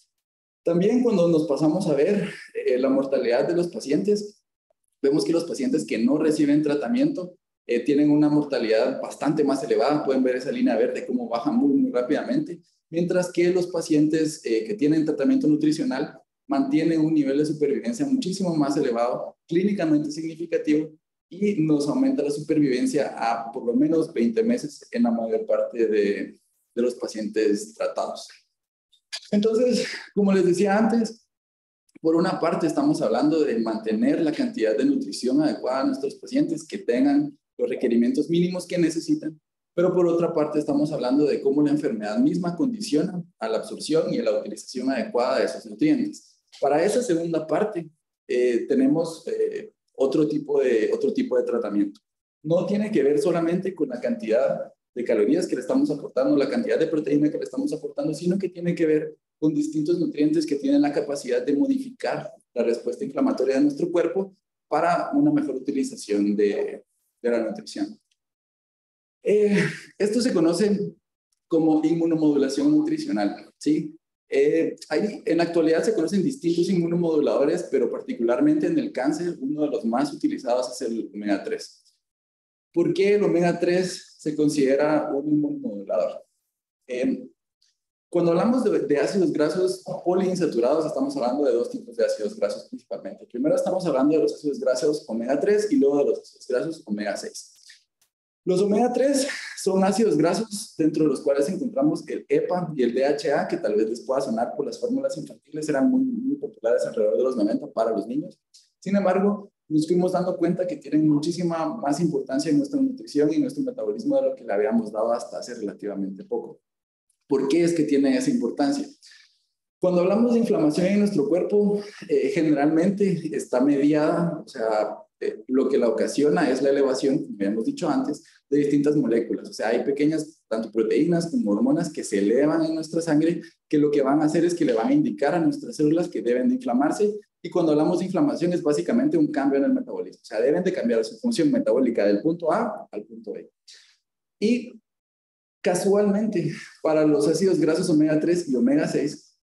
También cuando nos pasamos a ver la mortalidad de los pacientes, vemos que los pacientes que no reciben tratamiento tienen una mortalidad bastante más elevada. Pueden ver esa línea verde cómo baja muy rápidamente, mientras que los pacientes que tienen tratamiento nutricional mantienen un nivel de supervivencia muchísimo más elevado, clínicamente significativo, y nos aumenta la supervivencia a por lo menos 20 meses en la mayor parte de los pacientes tratados. Entonces, como les decía antes, por una parte estamos hablando de mantener la cantidad de nutrición adecuada a nuestros pacientes, que tengan los requerimientos mínimos que necesitan, pero por otra parte estamos hablando de cómo la enfermedad misma condiciona a la absorción y a la utilización adecuada de esos nutrientes. Para esa segunda parte tenemos otro tipo de tratamiento. No tiene que ver solamente con la cantidad de calorías que le estamos aportando, la cantidad de proteína que le estamos aportando, sino que tiene que ver con distintos nutrientes que tienen la capacidad de modificar la respuesta inflamatoria de nuestro cuerpo para una mejor utilización de la nutrición. Esto se conoce como inmunomodulación nutricional, ¿sí? En la actualidad se conocen distintos inmunomoduladores, pero particularmente en el cáncer, uno de los más utilizados es el omega 3. ¿Por qué el omega 3 se considera un inmunomodulador? Cuando hablamos de ácidos grasos poliinsaturados, estamos hablando de dos tipos de ácidos grasos principalmente. Primero estamos hablando de los ácidos grasos omega 3 y luego de los ácidos grasos omega 6. Los omega 3 son ácidos grasos dentro de los cuales encontramos el EPA y el DHA, que tal vez les pueda sonar por las fórmulas infantiles, eran muy populares alrededor de los 90 para los niños. Sin embargo, nos fuimos dando cuenta que tienen muchísima más importancia en nuestra nutrición y en nuestro metabolismo de lo que le habíamos dado hasta hace relativamente poco. ¿Por qué es que tiene esa importancia? Cuando hablamos de inflamación en nuestro cuerpo, generalmente está mediada, o sea, lo que la ocasiona es la elevación, como ya hemos dicho antes, de distintas moléculas. O sea, hay pequeñas, tanto proteínas como hormonas que se elevan en nuestra sangre, que lo que van a hacer es que le van a indicar a nuestras células que deben de inflamarse. Y cuando hablamos de inflamación es básicamente un cambio en el metabolismo. O sea, deben de cambiar su función metabólica del punto A al punto B. Y casualmente, para los ácidos grasos omega 3 y omega 6,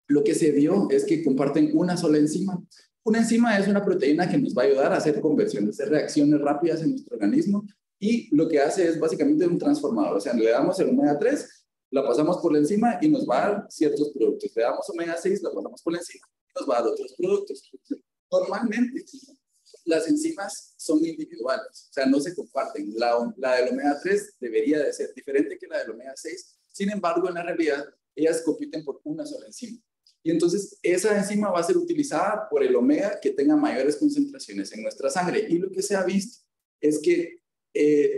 lo que se vio es que comparten una sola enzima. Una enzima es una proteína que nos va a ayudar a hacer conversiones, hacer reacciones rápidas en nuestro organismo, y lo que hace es básicamente un transformador. O sea, le damos el omega 3, la pasamos por la enzima y nos va a dar ciertos productos. Le damos omega 6, la pasamos por la enzima y nos va a dar otros productos. Normalmente, las enzimas son individuales, o sea, no se comparten. La del omega 3 debería de ser diferente que la del omega 6. Sin embargo, en la realidad, ellas compiten por una sola enzima. Y entonces esa enzima va a ser utilizada por el omega que tenga mayores concentraciones en nuestra sangre. Y lo que se ha visto es que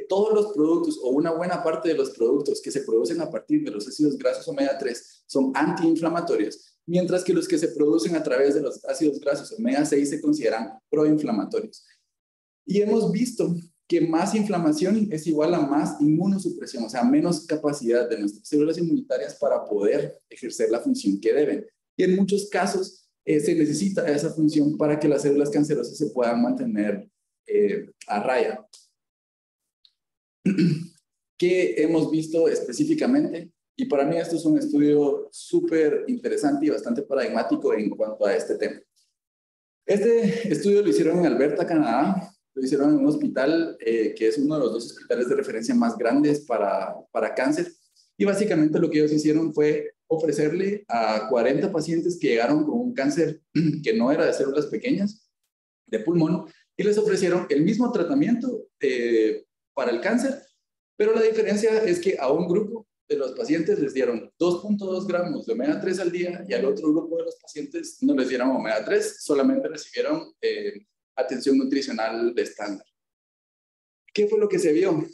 todos los productos, o una buena parte de los productos que se producen a partir de los ácidos grasos omega 3 son antiinflamatorios, mientras que los que se producen a través de los ácidos grasos omega 6 se consideran proinflamatorios. Y hemos visto que más inflamación es igual a más inmunosupresión, o sea, menos capacidad de nuestras células inmunitarias para poder ejercer la función que deben. Y en muchos casos se necesita esa función para que las células cancerosas se puedan mantener a raya. ¿Qué hemos visto específicamente? Y para mí esto es un estudio súper interesante y bastante paradigmático en cuanto a este tema. Este estudio lo hicieron en Alberta, Canadá. Lo hicieron en un hospital que es uno de los 2 hospitales de referencia más grandes para cáncer. Y básicamente lo que ellos hicieron fue ofrecerle a 40 pacientes que llegaron con un cáncer que no era de células pequeñas, de pulmón, y les ofrecieron el mismo tratamiento para el cáncer, pero la diferencia es que a un grupo de los pacientes les dieron 2.2 gramos de omega 3 al día y al otro grupo de los pacientes no les dieron omega 3, solamente recibieron atención nutricional de estándar. ¿Qué fue lo que se vio?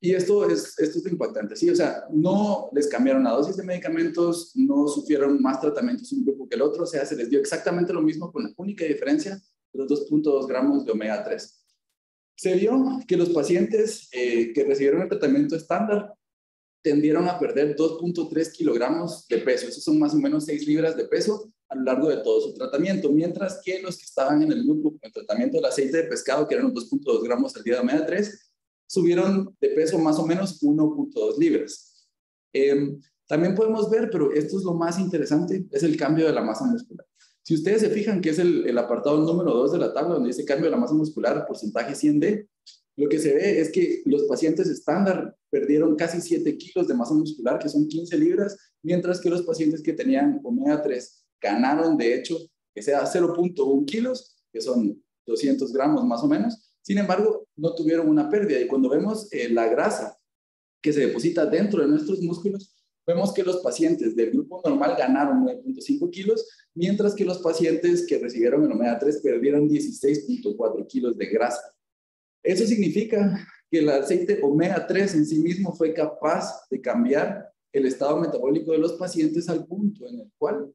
Y esto es impactante, ¿sí? O sea, no les cambiaron la dosis de medicamentos, no sufrieron más tratamientos un grupo que el otro, o sea, se les dio exactamente lo mismo con la única diferencia de los 2.2 gramos de omega 3. Se vio que los pacientes que recibieron el tratamiento estándar tendieron a perder 2.3 kilogramos de peso. Esos son más o menos 6 libras de peso a lo largo de todo su tratamiento, mientras que los que estaban en el grupo con el tratamiento del aceite de pescado, que eran los 2.2 gramos al día de omega 3, subieron de peso más o menos 1.2 libras. También podemos ver, pero esto es lo más interesante, es el cambio de la masa muscular. Si ustedes se fijan, que es el apartado número 2 de la tabla, donde dice cambio de la masa muscular, porcentaje 100D, lo que se ve es que los pacientes estándar perdieron casi 7 kilos de masa muscular, que son 15 libras, mientras que los pacientes que tenían omega 3 ganaron, de hecho, que sea 0.1 kilos, que son 200 gramos más o menos. Sin embargo, no tuvieron una pérdida. Y cuando vemos la grasa que se deposita dentro de nuestros músculos, vemos que los pacientes del grupo normal ganaron 9.5 kilos, mientras que los pacientes que recibieron el omega 3 perdieron 16.4 kilos de grasa. Eso significa que el aceite omega 3 en sí mismo fue capaz de cambiar el estado metabólico de los pacientes al punto en el cual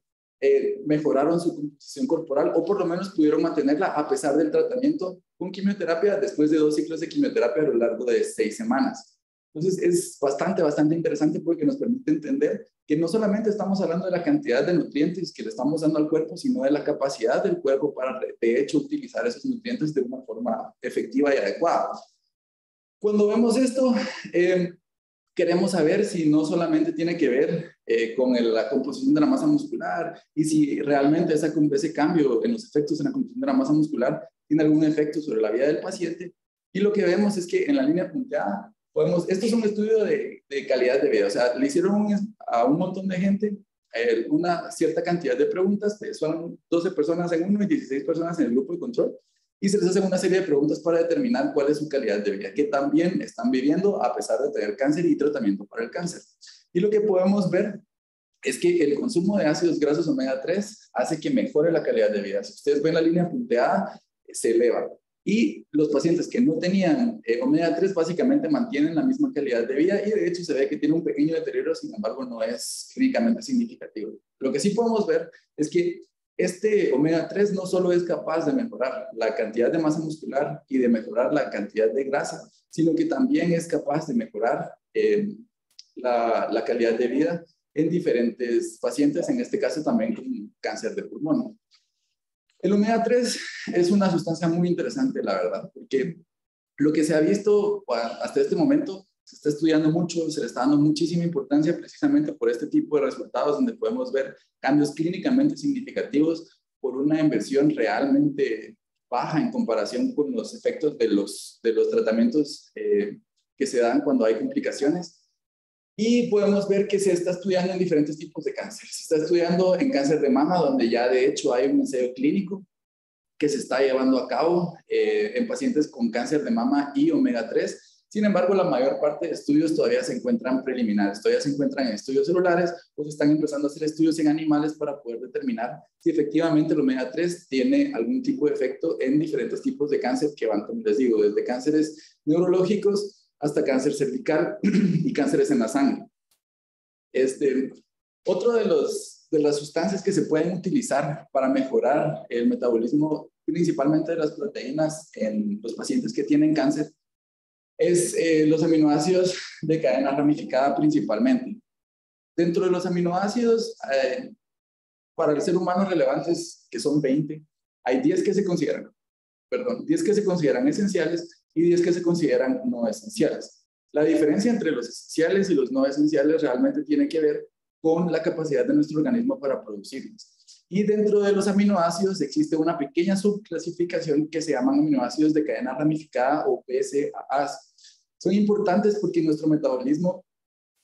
mejoraron su composición corporal, o por lo menos pudieron mantenerla a pesar del tratamiento con quimioterapia después de 2 ciclos de quimioterapia a lo largo de 6 semanas. Entonces es bastante interesante porque nos permite entender que no solamente estamos hablando de la cantidad de nutrientes que le estamos dando al cuerpo, sino de la capacidad del cuerpo para, de hecho, utilizar esos nutrientes de una forma efectiva y adecuada. Cuando vemos esto, queremos saber si no solamente tiene que ver con la composición de la masa muscular y si realmente ese cambio en los efectos en la composición de la masa muscular tiene algún efecto sobre la vida del paciente. Y lo que vemos es que en la línea punteada, esto es un estudio de calidad de vida, o sea, le hicieron a un montón de gente una cierta cantidad de preguntas, son 12 personas en uno y 16 personas en el grupo de control, y se les hacen una serie de preguntas para determinar cuál es su calidad de vida, que también están viviendo a pesar de tener cáncer y tratamiento para el cáncer. Y lo que podemos ver es que el consumo de ácidos grasos omega 3 hace que mejore la calidad de vida. Si ustedes ven la línea punteada, se eleva. Y los pacientes que no tenían omega 3 básicamente mantienen la misma calidad de vida y de hecho se ve que tiene un pequeño deterioro, sin embargo no es clínicamente significativo. Lo que sí podemos ver es que este omega 3 no solo es capaz de mejorar la cantidad de masa muscular y de mejorar la cantidad de grasa, sino que también es capaz de mejorar la calidad de vida en diferentes pacientes, en este caso también con cáncer de pulmón. El omega 3 es una sustancia muy interesante, la verdad, porque lo que se ha visto hasta este momento, se está estudiando mucho, se le está dando muchísima importancia precisamente por este tipo de resultados donde podemos ver cambios clínicamente significativos por una inversión realmente baja en comparación con los efectos de los tratamientos que se dan cuando hay complicaciones. Y podemos ver que se está estudiando en diferentes tipos de cáncer. Se está estudiando en cáncer de mama, donde ya de hecho hay un ensayo clínico que se está llevando a cabo en pacientes con cáncer de mama y omega 3. Sin embargo, la mayor parte de estudios todavía se encuentran preliminares, todavía se encuentran en estudios celulares o se están empezando a hacer estudios en animales para poder determinar si efectivamente el omega 3 tiene algún tipo de efecto en diferentes tipos de cáncer que van, como les digo, desde cánceres neurológicos hasta cáncer cervical y cánceres en la sangre. Otro de las sustancias que se pueden utilizar para mejorar el metabolismo, principalmente de las proteínas en los pacientes que tienen cáncer, es los aminoácidos de cadena ramificada principalmente. Dentro de los aminoácidos, para el ser humano relevantes, que son 20, hay 10 que se consideran, 10 que se consideran esenciales y 10 que se consideran no esenciales. La diferencia entre los esenciales y los no esenciales realmente tiene que ver con la capacidad de nuestro organismo para producirlos. Y dentro de los aminoácidos existe una pequeña subclasificación que se llaman aminoácidos de cadena ramificada o PSAs. Son importantes porque en nuestro metabolismo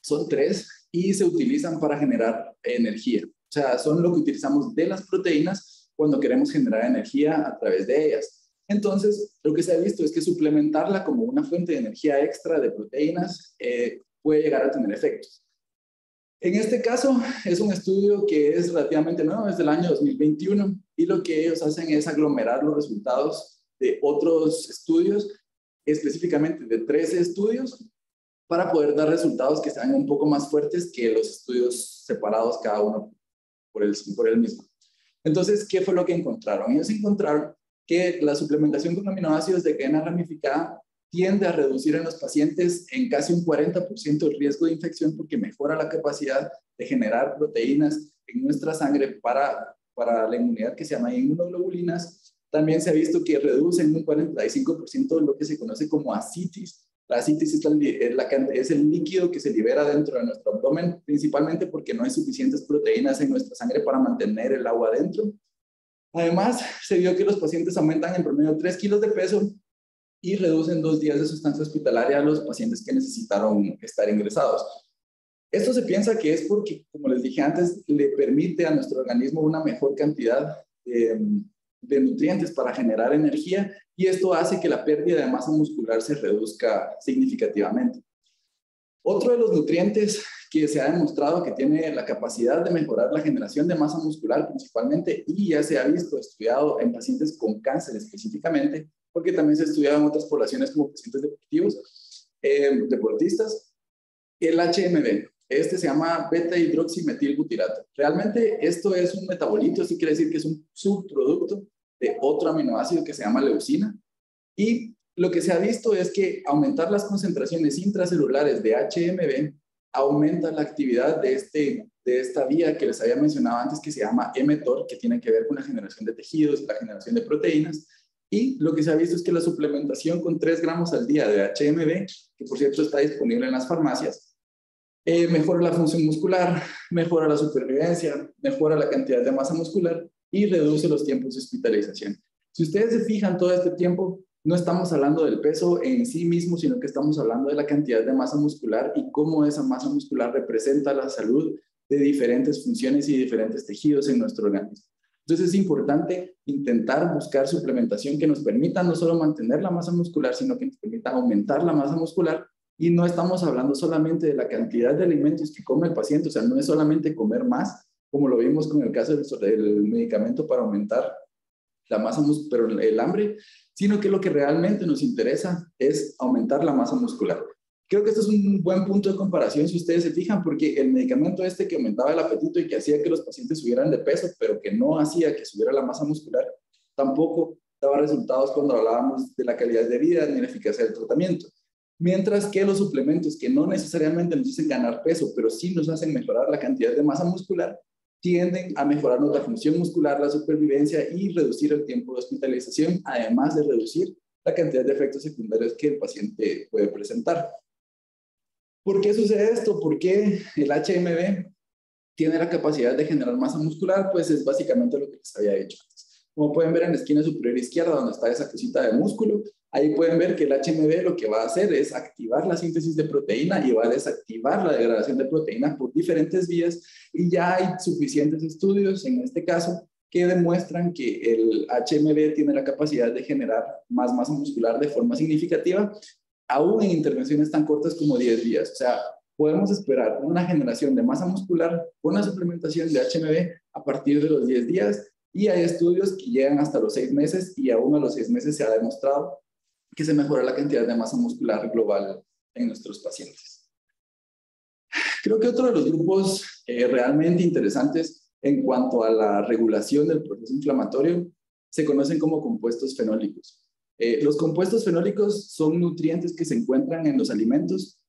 son 3 y se utilizan para generar energía. O sea, son lo que utilizamos de las proteínas cuando queremos generar energía a través de ellas. Entonces, lo que se ha visto es que suplementarla como una fuente de energía extra de proteínas puede llegar a tener efectos. En este caso, es un estudio que es relativamente nuevo, es del año 2021, y lo que ellos hacen es aglomerar los resultados de otros estudios, específicamente de 13 estudios, para poder dar resultados que sean un poco más fuertes que los estudios separados, cada uno por el mismo. Entonces, ¿qué fue lo que encontraron? Ellos encontraron que la suplementación con aminoácidos de cadena ramificada tiende a reducir en los pacientes en casi un 40% el riesgo de infección porque mejora la capacidad de generar proteínas en nuestra sangre para para la inmunidad que se llama inmunoglobulinas. También se ha visto que reducen un 45% lo que se conoce como ascitis. La ascitis es el líquido que se libera dentro de nuestro abdomen, principalmente porque no hay suficientes proteínas en nuestra sangre para mantener el agua dentro. Además, se vio que los pacientes aumentan en promedio 3 kilos de peso y reducen 2 días de sustancia hospitalaria a los pacientes que necesitaron estar ingresados. Esto se piensa que es porque, como les dije antes, le permite a nuestro organismo una mejor cantidad de nutrientes para generar energía, y esto hace que la pérdida de masa muscular se reduzca significativamente. Otro de los nutrientes que se ha demostrado que tiene la capacidad de mejorar la generación de masa muscular principalmente, y ya se ha visto estudiado en pacientes con cáncer específicamente, porque también se ha estudiado en otras poblaciones como pacientes deportivos, deportistas, el HMB. Este se llama beta-hidroximetilbutirato. Realmente esto es un metabolito, esto quiere decir que es un subproducto de otro aminoácido que se llama leucina, y lo que se ha visto es que aumentar las concentraciones intracelulares de HMB aumenta la actividad de esta vía que les había mencionado antes, que se llama mTOR, que tiene que ver con la generación de tejidos y la generación de proteínas. Y lo que se ha visto es que la suplementación con 3 gramos al día de HMB, que por cierto está disponible en las farmacias, mejora la función muscular, mejora la supervivencia, mejora la cantidad de masa muscular y reduce los tiempos de hospitalización. Si ustedes se fijan, todo este tiempo no estamos hablando del peso en sí mismo, sino que estamos hablando de la cantidad de masa muscular y cómo esa masa muscular representa la salud de diferentes funciones y diferentes tejidos en nuestro organismo. Entonces es importante intentar buscar suplementación que nos permita no solo mantener la masa muscular, sino que nos permita aumentar la masa muscular. Y no estamos hablando solamente de la cantidad de alimentos que come el paciente, o sea, no es solamente comer más, como lo vimos con el caso del medicamento para aumentar la masa muscular, pero el hambre, sino que lo que realmente nos interesa es aumentar la masa muscular. Creo que este es un buen punto de comparación si ustedes se fijan, porque el medicamento este que aumentaba el apetito y que hacía que los pacientes subieran de peso, pero que no hacía que subiera la masa muscular, tampoco daba resultados cuando hablábamos de la calidad de vida ni la eficacia del tratamiento. Mientras que los suplementos que no necesariamente nos hacen ganar peso, pero sí nos hacen mejorar la cantidad de masa muscular, tienden a mejorarnos la función muscular, la supervivencia y reducir el tiempo de hospitalización, además de reducir la cantidad de efectos secundarios que el paciente puede presentar. ¿Por qué sucede esto? ¿Por qué el HMB tiene la capacidad de generar masa muscular? Pues es básicamente lo que les había dicho antes. Como pueden ver en la esquina superior izquierda, donde está esa cosita de músculo, ahí pueden ver que el HMB lo que va a hacer es activar la síntesis de proteína y va a desactivar la degradación de proteína por diferentes vías, y ya hay suficientes estudios en este caso que demuestran que el HMB tiene la capacidad de generar más masa muscular de forma significativa, aún en intervenciones tan cortas como 10 días. O sea, podemos esperar una generación de masa muscular con la suplementación de HMB a partir de los 10 días, y hay estudios que llegan hasta los 6 meses, y aún a los 6 meses se ha demostrado que se mejora la cantidad de masa muscular global en nuestros pacientes. Creo que otro de los grupos realmente interesantes en cuanto a la regulación del proceso inflamatorio se conocen como compuestos fenólicos. Los compuestos fenólicos son nutrientes que se encuentran en los alimentos.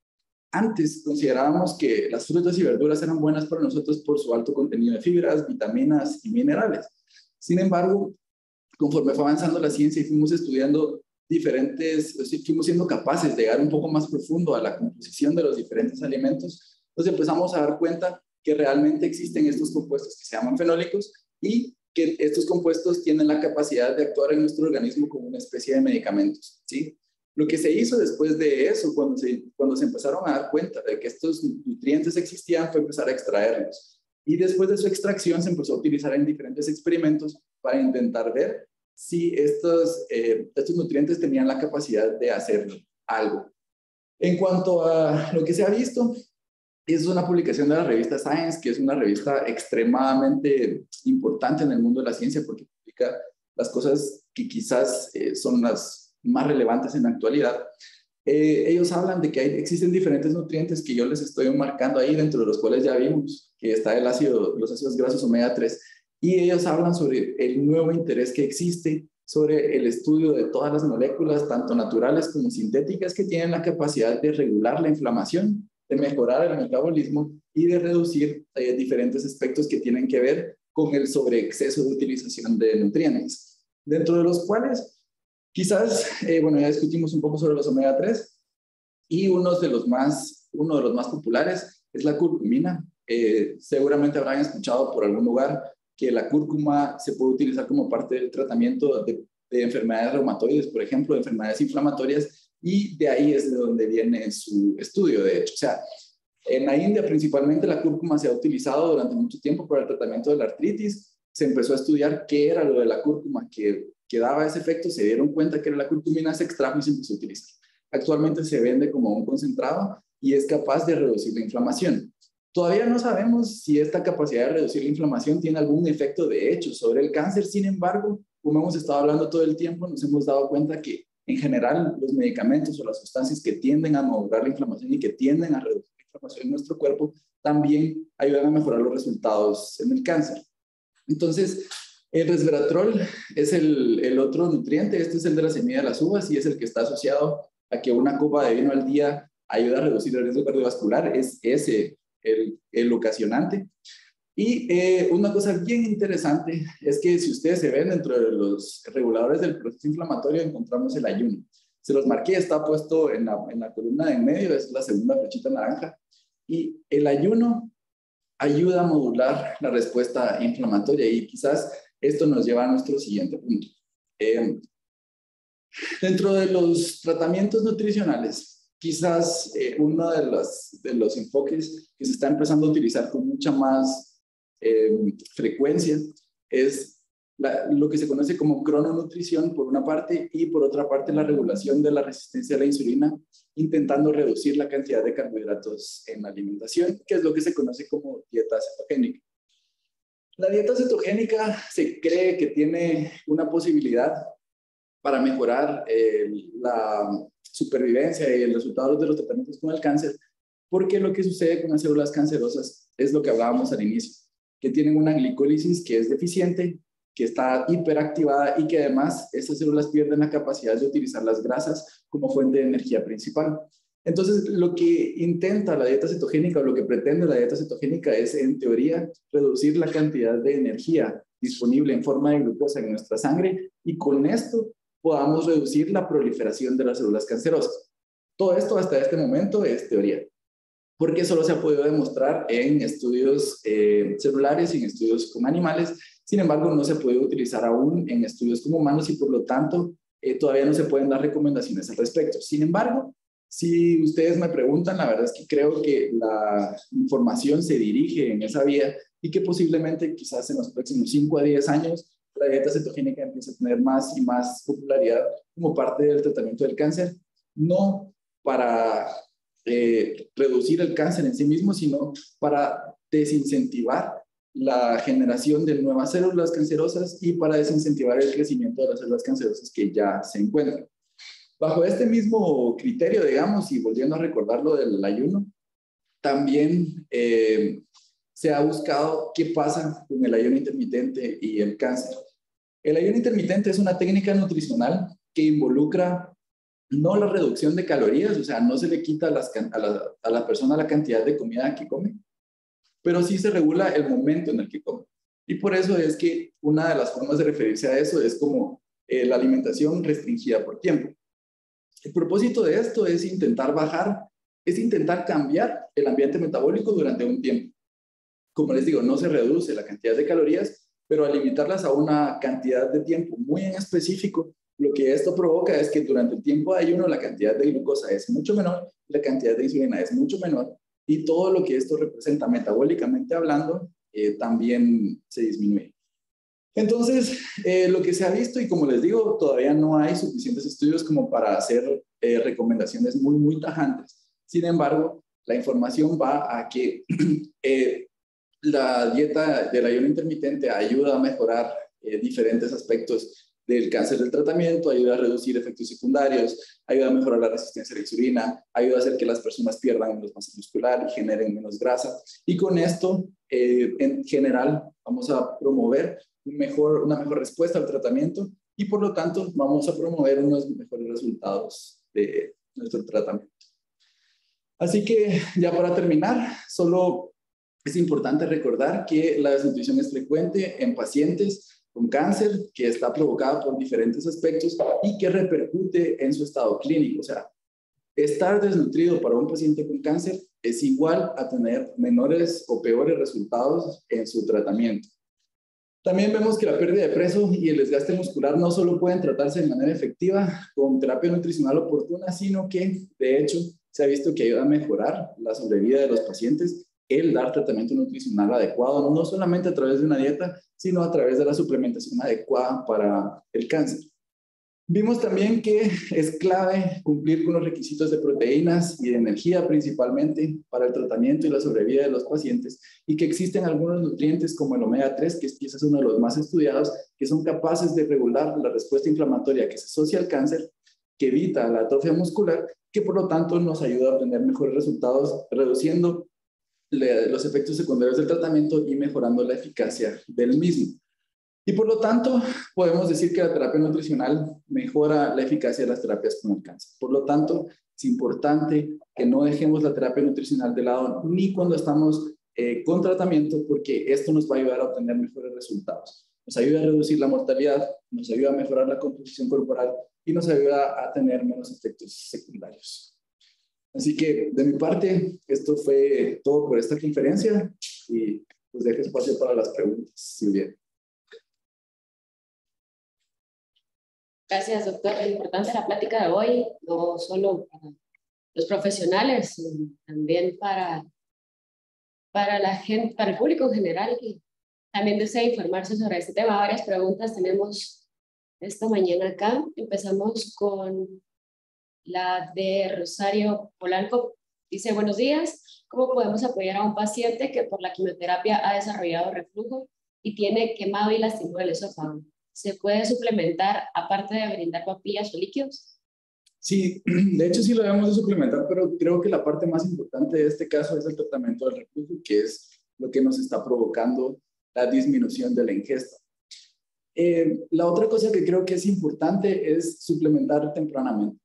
Antes considerábamos que las frutas y verduras eran buenas para nosotros por su alto contenido de fibras, vitaminas y minerales. Sin embargo, conforme fue avanzando la ciencia y fuimos estudiando fuimos siendo capaces de llegar un poco más profundo a la composición de los diferentes alimentos, nos empezamos a dar cuenta que realmente existen estos compuestos que se llaman fenólicos, y que estos compuestos tienen la capacidad de actuar en nuestro organismo como una especie de medicamentos, ¿sí? Lo que se hizo después de eso, cuando se empezaron a dar cuenta de que estos nutrientes existían, fue empezar a extraerlos. Y después de su extracción se empezó a utilizar en diferentes experimentos para intentar ver si estos nutrientes tenían la capacidad de hacer algo. En cuanto a lo que se ha visto, es una publicación de la revista Science, que es una revista extremadamente importante en el mundo de la ciencia porque publica las cosas que quizás son las más relevantes en la actualidad. Ellos hablan de que existen diferentes nutrientes que yo les estoy marcando ahí, dentro de los cuales ya vimos que está los ácidos grasos omega 3, y ellos hablan sobre el nuevo interés que existe sobre el estudio de todas las moléculas, tanto naturales como sintéticas, que tienen la capacidad de regular la inflamación, de mejorar el metabolismo y de reducir diferentes aspectos que tienen que ver con el sobreexceso de utilización de nutrientes, dentro de los cuales quizás, bueno, ya discutimos un poco sobre los omega 3 y uno de los más populares es la curcumina. Seguramente habrán escuchado por algún lugar que la cúrcuma se puede utilizar como parte del tratamiento de enfermedades reumatoides, por ejemplo, de enfermedades inflamatorias, y de ahí es de donde viene su estudio, de hecho. O sea, en la India principalmente la cúrcuma se ha utilizado durante mucho tiempo para el tratamiento de la artritis. Se empezó a estudiar qué era lo de la cúrcuma que daba ese efecto, se dieron cuenta que era la curcumina, se extrajo y se empezó a utilizar. Actualmente se vende como un concentrado y es capaz de reducir la inflamación. Todavía no sabemos si esta capacidad de reducir la inflamación tiene algún efecto de hecho sobre el cáncer. Sin embargo, como hemos estado hablando todo el tiempo, nos hemos dado cuenta que en general los medicamentos o las sustancias que tienden a modular la inflamación y que tienden a reducir la inflamación en nuestro cuerpo también ayudan a mejorar los resultados en el cáncer. Entonces, el resveratrol es el otro nutriente. Este es el de la semilla de las uvas y es el que está asociado a que una copa de vino al día ayuda a reducir el riesgo cardiovascular. Es ese el ocasionante. Y una cosa bien interesante es que si ustedes se ven dentro de los reguladores del proceso inflamatorio, encontramos el ayuno. Se los marqué, está puesto en la columna de en medio, es la segunda flechita naranja. Y el ayuno ayuda a modular la respuesta inflamatoria y quizás esto nos lleva a nuestro siguiente punto. Dentro de los tratamientos nutricionales, quizás uno de los enfoques que se está empezando a utilizar con mucha más frecuencia es lo que se conoce como crononutrición por una parte y por otra parte la regulación de la resistencia a la insulina, intentando reducir la cantidad de carbohidratos en la alimentación, que es lo que se conoce como dieta cetogénica. La dieta cetogénica se cree que tiene una posibilidad para mejorar la supervivencia y el resultado de los tratamientos con el cáncer, porque lo que sucede con las células cancerosas es lo que hablábamos al inicio, que tienen una glicólisis que es deficiente, que está hiperactivada y que además estas células pierden la capacidad de utilizar las grasas como fuente de energía principal. Entonces, lo que intenta la dieta cetogénica o lo que pretende la dieta cetogénica es, en teoría, reducir la cantidad de energía disponible en forma de glucosa en nuestra sangre y con esto podamos reducir la proliferación de las células cancerosas. Todo esto hasta este momento es teoría, porque solo se ha podido demostrar en estudios celulares y en estudios con animales. Sin embargo, no se puede utilizar aún en estudios con humanos y por lo tanto todavía no se pueden dar recomendaciones al respecto. Sin embargo, si ustedes me preguntan, la verdad es que creo que la información se dirige en esa vía y que posiblemente quizás en los próximos 5 a 10 años la dieta cetogénica empieza a tener más y más popularidad como parte del tratamiento del cáncer, no para reducir el cáncer en sí mismo, sino para desincentivar la generación de nuevas células cancerosas y para desincentivar el crecimiento de las células cancerosas que ya se encuentran. Bajo este mismo criterio, digamos, y volviendo a recordar lo del ayuno, también se ha buscado qué pasa con el ayuno intermitente y el cáncer. El ayuno intermitente es una técnica nutricional que involucra no la reducción de calorías, o sea, no se le quita a la persona la cantidad de comida que come, pero sí se regula el momento en el que come. Y por eso es que una de las formas de referirse a eso es como la alimentación restringida por tiempo. El propósito de esto es intentar cambiar el ambiente metabólico durante un tiempo. Como les digo, no se reduce la cantidad de calorías, pero al limitarlas a una cantidad de tiempo muy en específico, lo que esto provoca es que durante el tiempo de ayuno la cantidad de glucosa es mucho menor, la cantidad de insulina es mucho menor y todo lo que esto representa metabólicamente hablando también se disminuye. Entonces, lo que se ha visto, y como les digo, todavía no hay suficientes estudios como para hacer recomendaciones muy, muy tajantes. Sin embargo, la información va a que la dieta del ayuno intermitente ayuda a mejorar diferentes aspectos del cáncer del tratamiento, ayuda a reducir efectos secundarios, ayuda a mejorar la resistencia a la insulina, ayuda a hacer que las personas pierdan menos masa muscular y generen menos grasa. Y con esto, en general, vamos a promover una mejor respuesta al tratamiento y por lo tanto vamos a promover unos mejores resultados de nuestro tratamiento. Así que ya para terminar, solo es importante recordar que la desnutrición es frecuente en pacientes con cáncer, que está provocada por diferentes aspectos y que repercute en su estado clínico. O sea, estar desnutrido para un paciente con cáncer es igual a tener menores o peores resultados en su tratamiento. También vemos que la pérdida de peso y el desgaste muscular no solo pueden tratarse de manera efectiva con terapia nutricional oportuna, sino que, de hecho, se ha visto que ayuda a mejorar la sobrevida de los pacientes el dar tratamiento nutricional adecuado, no solamente a través de una dieta, sino a través de la suplementación adecuada para el cáncer. Vimos también que es clave cumplir con los requisitos de proteínas y de energía principalmente para el tratamiento y la sobrevida de los pacientes y que existen algunos nutrientes como el omega 3, que quizás uno de los más estudiados, que son capaces de regular la respuesta inflamatoria que se asocia al cáncer, que evita la atrofia muscular, que por lo tanto nos ayuda a obtener mejores resultados reduciendo los efectos secundarios del tratamiento y mejorando la eficacia del mismo. Y por lo tanto, podemos decir que la terapia nutricional mejora la eficacia de las terapias con el cáncer. Por lo tanto, es importante que no dejemos la terapia nutricional de lado ni cuando estamos con tratamiento, porque esto nos va a ayudar a obtener mejores resultados. Nos ayuda a reducir la mortalidad, nos ayuda a mejorar la composición corporal y nos ayuda a tener menos efectos secundarios. Así que, de mi parte, esto fue todo por esta conferencia y pues dejo espacio para las preguntas, Silvia. Gracias, doctor. Es importante la plática de hoy, no solo para los profesionales, sino también para la gente, para el público en general, que también desea informarse sobre este tema. Varias preguntas tenemos esta mañana acá. Empezamos con la de Rosario Polanco. Dice, buenos días. ¿Cómo podemos apoyar a un paciente que por la quimioterapia ha desarrollado reflujo y tiene quemado y lastimado el esófago? ¿Se puede suplementar aparte de brindar papillas o líquidos? Sí, de hecho sí lo debemos de suplementar, pero creo que la parte más importante de este caso es el tratamiento del reflujo, que es lo que nos está provocando la disminución de la ingesta. La otra cosa que creo que es importante es suplementar tempranamente.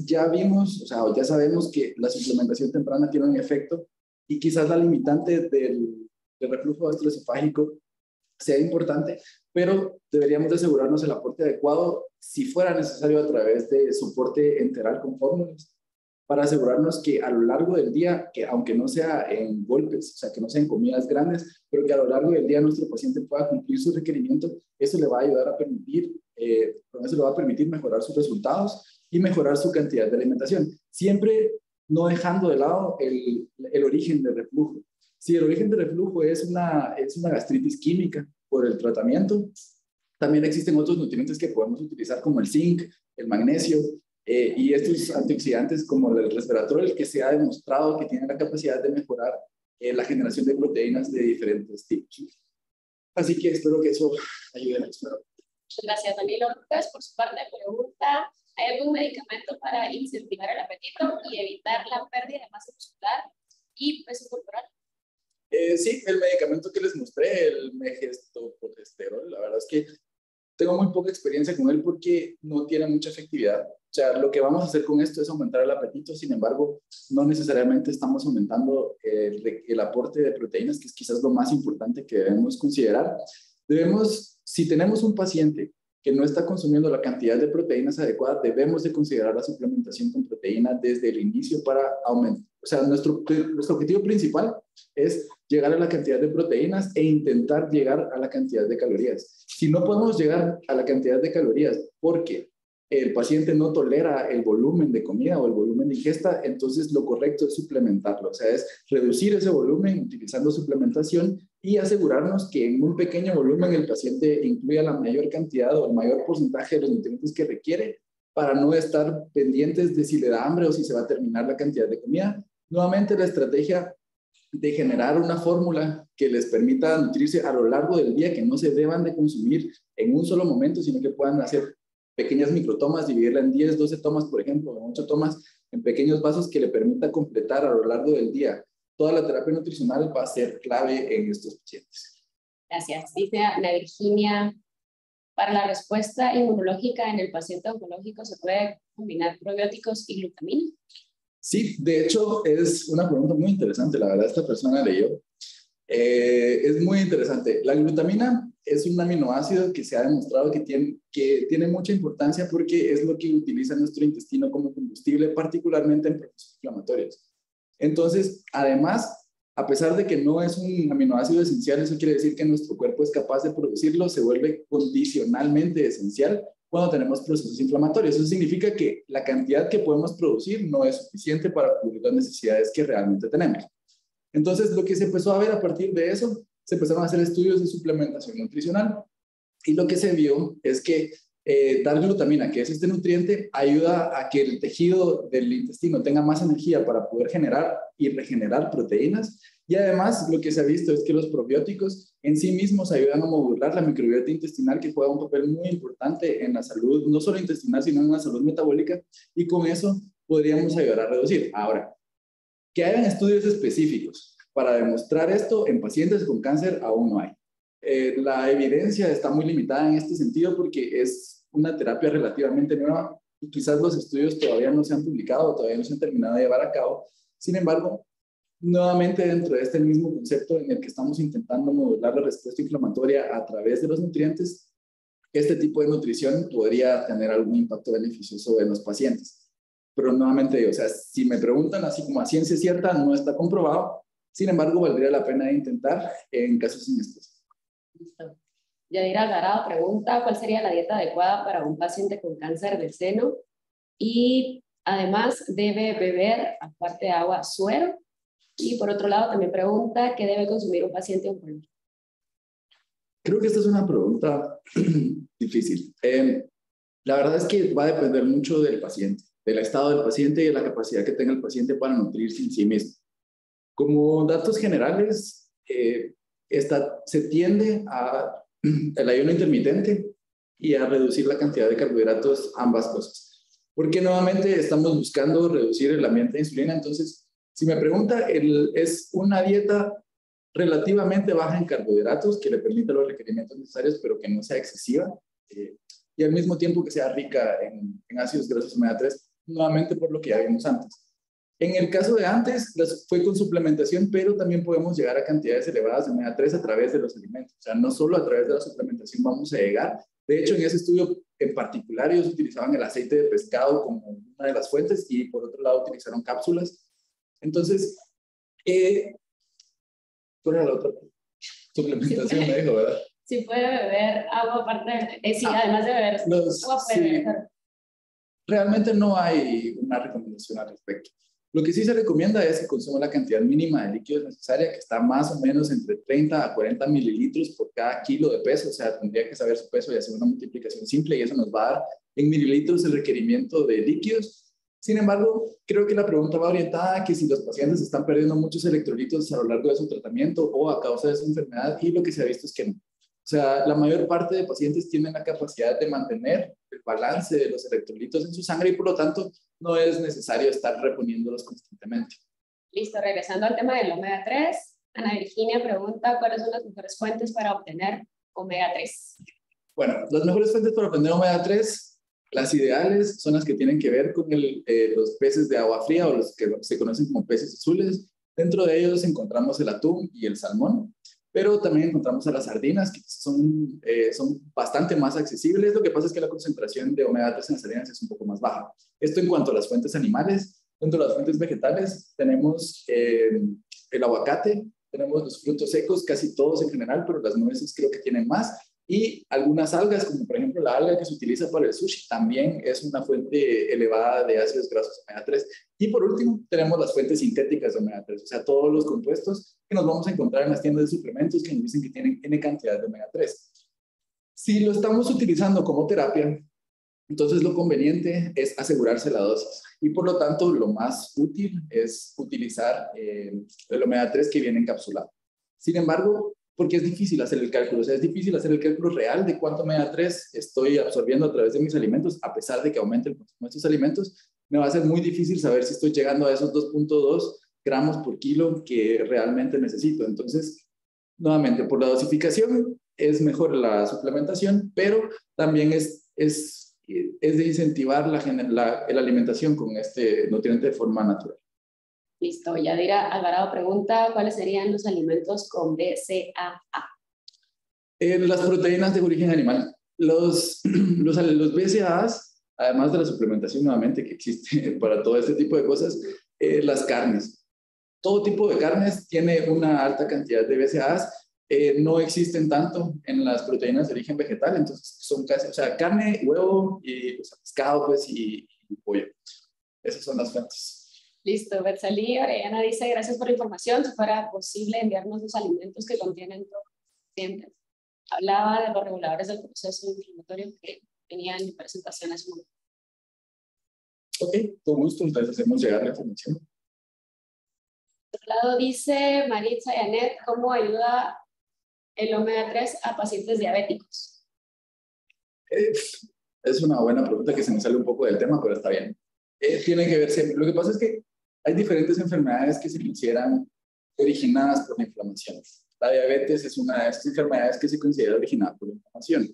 Ya vimos, o sea, ya sabemos que la suplementación temprana tiene un efecto y quizás la limitante del reflujo gastroesofágico sea importante, pero deberíamos de asegurarnos el aporte adecuado, si fuera necesario a través de soporte enteral con fórmulas, para asegurarnos que a lo largo del día, que aunque no sea en golpes, o sea, que no sean comidas grandes, pero que a lo largo del día nuestro paciente pueda cumplir su requerimiento, eso le va a ayudar a permitir, con eso le va a permitir mejorar sus resultados y mejorar su cantidad de alimentación, siempre no dejando de lado el origen del reflujo. Si el origen de reflujo es una gastritis química por el tratamiento, también existen otros nutrientes que podemos utilizar como el zinc, el magnesio y estos antioxidantes como el resveratrol, que se ha demostrado que tienen la capacidad de mejorar la generación de proteínas de diferentes tipos. Así que espero que eso ayude a la experiencia. Muchas gracias, Danilo. Lucas, por su parte, pregunta, ¿hay algún medicamento para incentivar el apetito y evitar la pérdida de masa muscular y peso corporal? Sí, el medicamento que les mostré, el megestoprogesterol, la verdad es que tengo muy poca experiencia con él porque no tiene mucha efectividad. O sea, lo que vamos a hacer con esto es aumentar el apetito, sin embargo, no necesariamente estamos aumentando el aporte de proteínas, que es quizás lo más importante que debemos considerar. Si tenemos un paciente que no está consumiendo la cantidad de proteínas adecuada, debemos de considerar la suplementación con proteínas desde el inicio para aumentar. O sea, nuestro objetivo principal es llegar a la cantidad de proteínas e intentar llegar a la cantidad de calorías. Si no podemos llegar a la cantidad de calorías porque el paciente no tolera el volumen de comida o el volumen de ingesta, entonces lo correcto es suplementarlo. O sea, es reducir ese volumen utilizando suplementación y asegurarnos que en un pequeño volumen el paciente incluya la mayor cantidad o el mayor porcentaje de los nutrientes que requiere para no estar pendientes de si le da hambre o si se va a terminar la cantidad de comida. Nuevamente, la estrategia de generar una fórmula que les permita nutrirse a lo largo del día, que no se deban de consumir en un solo momento, sino que puedan hacer pequeñas microtomas, dividirla en 10, 12 tomas, por ejemplo, o 8 tomas en pequeños vasos que le permita completar a lo largo del día. Toda la terapia nutricional va a ser clave en estos pacientes. Gracias. Dice Ana Virginia, para la respuesta inmunológica en el paciente oncológico, ¿se puede combinar probióticos y glutamina? Sí, de hecho es una pregunta muy interesante. La verdad, esta persona leyó Es muy interesante. La glutamina es un aminoácido que se ha demostrado que tiene mucha importancia porque es lo que utiliza nuestro intestino como combustible, particularmente en procesos inflamatorios. Entonces, además, a pesar de que no es un aminoácido esencial, eso quiere decir que nuestro cuerpo es capaz de producirlo, se vuelve condicionalmente esencial cuando tenemos procesos inflamatorios. Eso significa que la cantidad que podemos producir no es suficiente para cubrir las necesidades que realmente tenemos. Entonces, lo que se empezó a ver a partir de eso, se empezaron a hacer estudios de suplementación nutricional y lo que se vio es que dar glutamina, que es este nutriente, ayuda a que el tejido del intestino tenga más energía para poder generar y regenerar proteínas. Y además, lo que se ha visto es que los probióticos en sí mismos ayudan a modular la microbiota intestinal, que juega un papel muy importante en la salud, no solo intestinal, sino en la salud metabólica, y con eso podríamos ayudar a reducir. Ahora, que hayan estudios específicos para demostrar esto en pacientes con cáncer aún no hay. La evidencia está muy limitada en este sentido porque es una terapia relativamente nueva y quizás los estudios todavía no se han publicado, todavía no se han terminado de llevar a cabo. Sin embargo, nuevamente dentro de este mismo concepto en el que estamos intentando modular la respuesta inflamatoria a través de los nutrientes, este tipo de nutrición podría tener algún impacto beneficioso en los pacientes. Pero nuevamente digo, o sea, si me preguntan así como a ciencia cierta, no está comprobado. Sin embargo, valdría la pena intentar en casos sin estos. Listo. Yadira Alvarado pregunta, ¿cuál sería la dieta adecuada para un paciente con cáncer de seno? Y además, ¿debe beber, aparte de agua, suero? Y por otro lado, también pregunta, ¿qué debe consumir un paciente oncológico? Creo que esta es una pregunta difícil. La verdad es que va a depender mucho del paciente, del estado del paciente y de la capacidad que tenga el paciente para nutrirse en sí mismo. Como datos generales, se tiende al ayuno intermitente y a reducir la cantidad de carbohidratos, ambas cosas. Porque nuevamente estamos buscando reducir el ambiente de insulina. Entonces, si me pregunta, es una dieta relativamente baja en carbohidratos que le permite los requerimientos necesarios, pero que no sea excesiva. Y al mismo tiempo que sea rica en ácidos grasos omega 3, nuevamente por lo que ya vimos antes. En el caso de antes, fue con suplementación, pero también podemos llegar a cantidades elevadas de omega 3 a través de los alimentos. O sea, no solo a través de la suplementación vamos a llegar. De hecho, en ese estudio en particular, ellos utilizaban el aceite de pescado como una de las fuentes y por otro lado utilizaron cápsulas. Entonces, ¿cuál era la otra? Suplementación, me dijo, ¿verdad? Si puede beber agua aparte, sí, además de beber agua, sí. Realmente no hay una recomendación al respecto. Lo que sí se recomienda es que consuma la cantidad mínima de líquidos necesaria, que está más o menos entre 30 a 40 mililitros por cada kilo de peso. O sea, tendría que saber su peso y hacer una multiplicación simple y eso nos va a dar en mililitros el requerimiento de líquidos. Sin embargo, creo que la pregunta va orientada a que si los pacientes están perdiendo muchos electrolitos a lo largo de su tratamiento o a causa de su enfermedad, y lo que se ha visto es que no. O sea, la mayor parte de pacientes tienen la capacidad de mantener el balance de los electrolitos en su sangre y por lo tanto no es necesario estar reponiéndolos constantemente. Listo, regresando al tema del omega 3, Ana Virginia pregunta cuáles son las mejores fuentes para obtener omega 3. Bueno, las mejores fuentes para obtener omega 3, las ideales son las que tienen que ver con los peces de agua fría o los que se conocen como peces azules. Dentro de ellos encontramos el atún y el salmón. Pero también encontramos a las sardinas, que son bastante más accesibles. Lo que pasa es que la concentración de omega 3 en las sardinas es un poco más baja. Esto en cuanto a las fuentes animales. Dentro de las fuentes vegetales tenemos el aguacate, tenemos los frutos secos, casi todos en general, pero las nueces creo que tienen más. Y algunas algas, como por ejemplo la alga que se utiliza para el sushi, también es una fuente elevada de ácidos grasos omega 3. Y por último, tenemos las fuentes sintéticas de omega 3, o sea, todos los compuestos que nos vamos a encontrar en las tiendas de suplementos que nos dicen que tienen N cantidad de omega 3. Si lo estamos utilizando como terapia, entonces lo conveniente es asegurarse la dosis. Y por lo tanto, lo más útil es utilizar el omega 3 que viene encapsulado. Sin embargo, porque es difícil hacer el cálculo, o sea, es difícil hacer el cálculo real de cuánto omega 3 estoy absorbiendo a través de mis alimentos, a pesar de que aumente el consumo de estos alimentos, me va a ser muy difícil saber si estoy llegando a esos 2.2 gramos por kilo que realmente necesito. Entonces, nuevamente, por la dosificación es mejor la suplementación, pero también es de incentivar la alimentación con este nutriente de forma natural. Listo, Yadira Alvarado pregunta, ¿cuáles serían los alimentos con BCAA? Las proteínas de origen animal. Los BCAAs, además de la suplementación nuevamente que existe para todo este tipo de cosas, las carnes. Todo tipo de carnes tiene una alta cantidad de BCAAs. No existen tanto en las proteínas de origen vegetal, entonces son casi, o sea, carne, huevo, y, o sea, pescado, pues, y pollo. Esas son las fuentes. Listo, Betsalí Orellana dice, gracias por la información, si fuera posible enviarnos los alimentos que contienen todos los nutrientes. Hablaba de los reguladores del proceso inflamatorio que tenían en presentación a su momento. Ok, con gusto, entonces hacemos llegar la información. Por otro lado dice Maritza Yanet, ¿cómo ayuda el omega 3 a pacientes diabéticos? Es una buena pregunta que se me sale un poco del tema, pero está bien. Tiene que ver siempre. Lo que pasa es que hay diferentes enfermedades que se consideran originadas por la inflamación. La diabetes es una de estas enfermedades que se considera originada por la inflamación.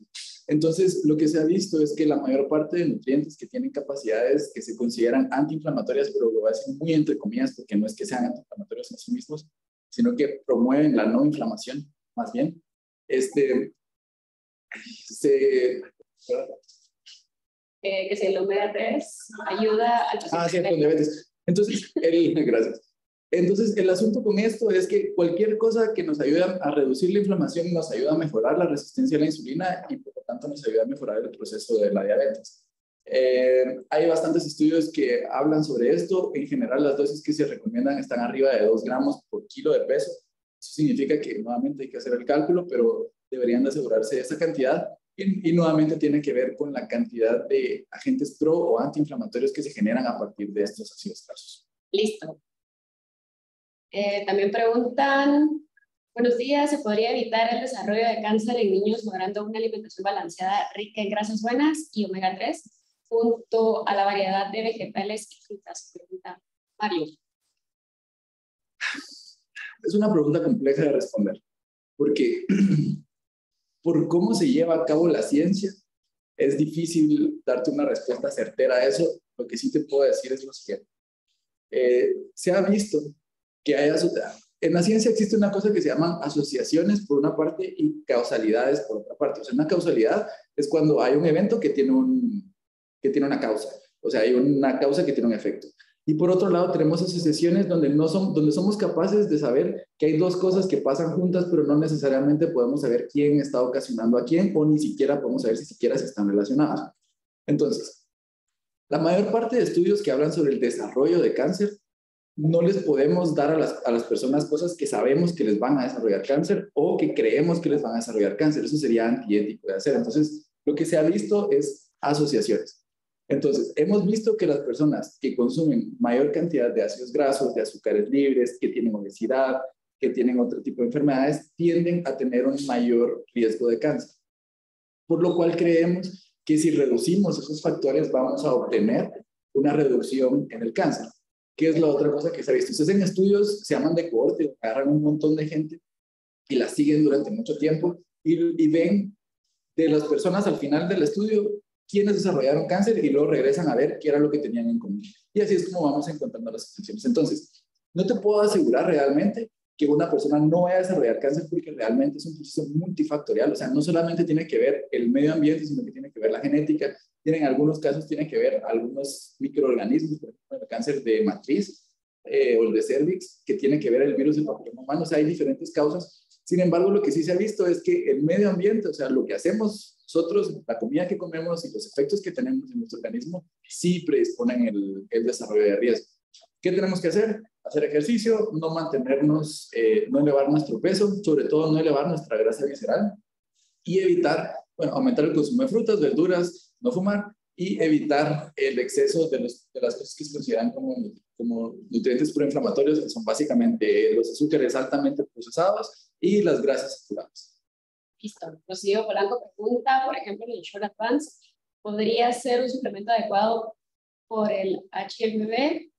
Entonces, lo que se ha visto es que la mayor parte de nutrientes que tienen capacidades que se consideran antiinflamatorias, pero lo voy a decir muy entre comillas, porque no es que sean antiinflamatorios en sí mismos, sino que promueven la no inflamación, más bien, que si el omega 3 ayuda al paciente. Sí, con diabetes. Entonces, gracias. Entonces, el asunto con esto es que cualquier cosa que nos ayude a reducir la inflamación nos ayuda a mejorar la resistencia a la insulina y por lo tanto nos ayuda a mejorar el proceso de la diabetes. Hay bastantes estudios que hablan sobre esto. En general, las dosis que se recomiendan están arriba de 2 gramos por kilo de peso. Eso significa que nuevamente hay que hacer el cálculo, pero deberían de asegurarse de esa cantidad. Y nuevamente tiene que ver con la cantidad de agentes pro o antiinflamatorios que se generan a partir de estos ácidos grasos. Listo. También preguntan, buenos días, ¿se podría evitar el desarrollo de cáncer en niños logrando una alimentación balanceada rica en grasas buenas y omega 3 junto a la variedad de vegetales y frutas? Pregunta Mario. Es una pregunta compleja de responder, porque por cómo se lleva a cabo la ciencia, es difícil darte una respuesta certera a eso. Lo que sí te puedo decir es lo siguiente. Se ha visto que en la ciencia existe una cosa que se llaman asociaciones por una parte y causalidades por otra parte. O sea, una causalidad es cuando hay un evento que tiene una causa. O sea, hay una causa que tiene un efecto. Y por otro lado, tenemos asociaciones donde somos capaces de saber que hay dos cosas que pasan juntas, pero no necesariamente podemos saber quién está ocasionando a quién, o ni siquiera podemos saber si siquiera se están relacionadas. Entonces, la mayor parte de estudios que hablan sobre el desarrollo de cáncer, no les podemos dar a las personas cosas que sabemos que les van a desarrollar cáncer o que creemos que les van a desarrollar cáncer. Eso sería antiético de hacer. Entonces, lo que se ha visto es asociaciones. Entonces, hemos visto que las personas que consumen mayor cantidad de ácidos grasos, de azúcares libres, que tienen obesidad, que tienen otro tipo de enfermedades, tienden a tener un mayor riesgo de cáncer. Por lo cual creemos que si reducimos esos factores vamos a obtener una reducción en el cáncer. ¿Qué es la otra cosa que se ha visto? Ustedes en estudios se llaman de cohorte, agarran un montón de gente y la siguen durante mucho tiempo y ven de las personas al final del estudio quiénes desarrollaron cáncer y luego regresan a ver qué era lo que tenían en común. Y así es como vamos encontrando las excepciones. Entonces, no te puedo asegurar realmente que una persona no vaya a desarrollar cáncer porque realmente es un proceso multifactorial. O sea, no solamente tiene que ver el medio ambiente, sino que tiene que ver la genética. En algunos casos tiene que ver algunos microorganismos, por ejemplo, el cáncer de matriz o el de cervix, que tiene que ver el virus del papiloma humano. O sea, hay diferentes causas. Sin embargo, lo que sí se ha visto es que el medio ambiente, o sea, lo que hacemos nosotros, la comida que comemos y los efectos que tenemos en nuestro organismo, sí predisponen el desarrollo de riesgo. ¿Qué tenemos que hacer? Hacer ejercicio, no mantenernos, no elevar nuestro peso, sobre todo no elevar nuestra grasa visceral y evitar, aumentar el consumo de frutas, verduras, no fumar y evitar el exceso de las cosas que se consideran como nutrientes proinflamatorios, que son básicamente los azúcares altamente procesados y las grasas saturadas. Listo. Rocío Polanco pregunta, por ejemplo, el Short Advance, ¿podría ser un suplemento adecuado por el HMB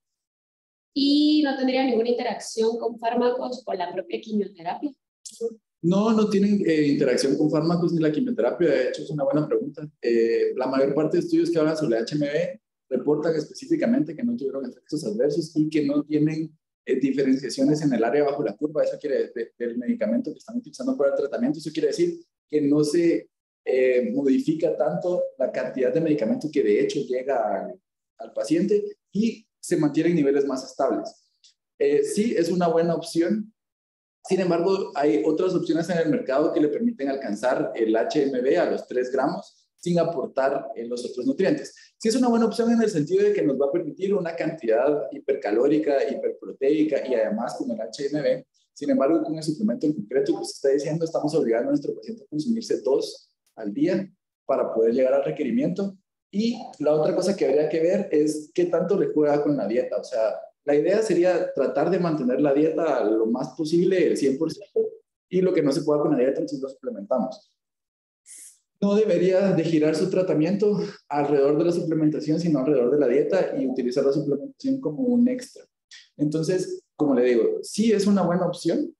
y no tendría ninguna interacción con fármacos o la propia quimioterapia? No tienen interacción con fármacos ni la quimioterapia. De hecho, es una buena pregunta. La mayor parte de estudios que hablan sobre HMB reportan específicamente que no tuvieron efectos adversos y que no tienen diferenciaciones en el área bajo la curva, eso quiere del medicamento que están utilizando para el tratamiento, eso quiere decir que no se modifica tanto la cantidad de medicamento que de hecho llega al paciente y se mantienen niveles más estables. Sí, es una buena opción. Sin embargo, hay otras opciones en el mercado que le permiten alcanzar el HMB a los 3 gramos sin aportar los otros nutrientes. Sí es una buena opción en el sentido de que nos va a permitir una cantidad hipercalórica, hiperproteica y además con el HMB. Sin embargo, con el suplemento en concreto que se está diciendo, estamos obligando a nuestro paciente a consumirse 2 al día para poder llegar al requerimiento. Y la otra cosa que habría que ver es qué tanto le juega con la dieta. O sea, la idea sería tratar de mantener la dieta lo más posible, el 100%, y lo que no se pueda con la dieta, entonces lo suplementamos. No debería de girar su tratamiento alrededor de la suplementación, sino alrededor de la dieta y utilizar la suplementación como un extra. Entonces, como le digo, sí es una buena opción,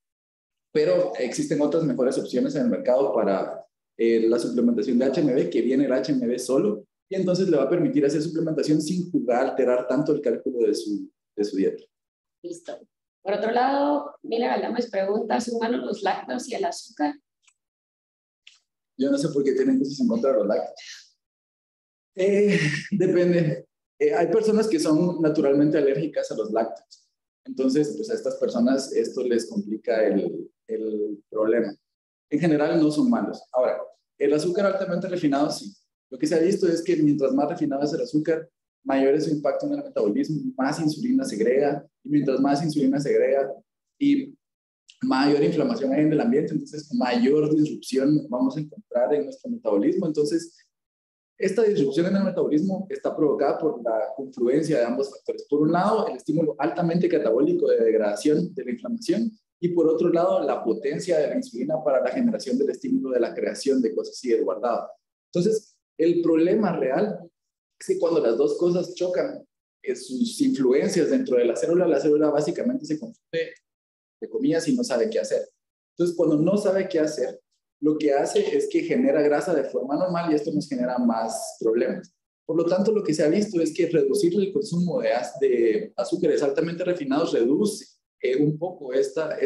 pero existen otras mejores opciones en el mercado para la suplementación de HMB, que viene el HMB solo, y entonces le va a permitir hacer suplementación sin jugar, alterar tanto el cálculo de su dieta. Listo. Por otro lado, Mila Galdames pregunta, ¿son malos los lácteos y el azúcar? Yo no sé por qué tienen cosas en contra de los lácteos. Depende. Hay personas que son naturalmente alérgicas a los lácteos. Entonces, pues a estas personas esto les complica el problema. En general no son malos. Ahora, el azúcar altamente refinado sí. Lo que se ha visto es que mientras más refinado es el azúcar, mayor es su impacto en el metabolismo, más insulina segrega, y mientras más insulina segrega y mayor inflamación hay en el ambiente, entonces mayor disrupción vamos a encontrar en nuestro metabolismo. Entonces, esta disrupción en el metabolismo está provocada por la confluencia de ambos factores. Por un lado, el estímulo altamente catabólico de degradación de la inflamación, y por otro lado, la potencia de la insulina para la generación del estímulo de la creación de cosas así del guardado. Entonces, el problema real es que cuando las dos cosas chocan, sus influencias dentro de la célula básicamente se confunde, de comillas, y no sabe qué hacer. Entonces, cuando no sabe qué hacer, lo que hace es que genera grasa de forma normal y esto nos genera más problemas. Por lo tanto, lo que se ha visto es que reducir el consumo de azúcares altamente refinados reduce un poco esta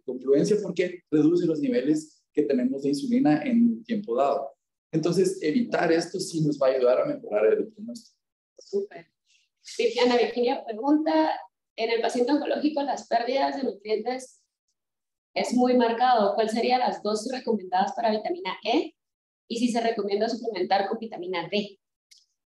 confluencia porque reduce los niveles que tenemos de insulina en un tiempo dado. Entonces, evitar esto sí nos va a ayudar a mejorar el pronóstico. Súper. Ana Virginia pregunta, en el paciente oncológico las pérdidas de nutrientes es muy marcado. ¿Cuáles serían las dosis recomendadas para vitamina E? Y si se recomienda suplementar con vitamina D.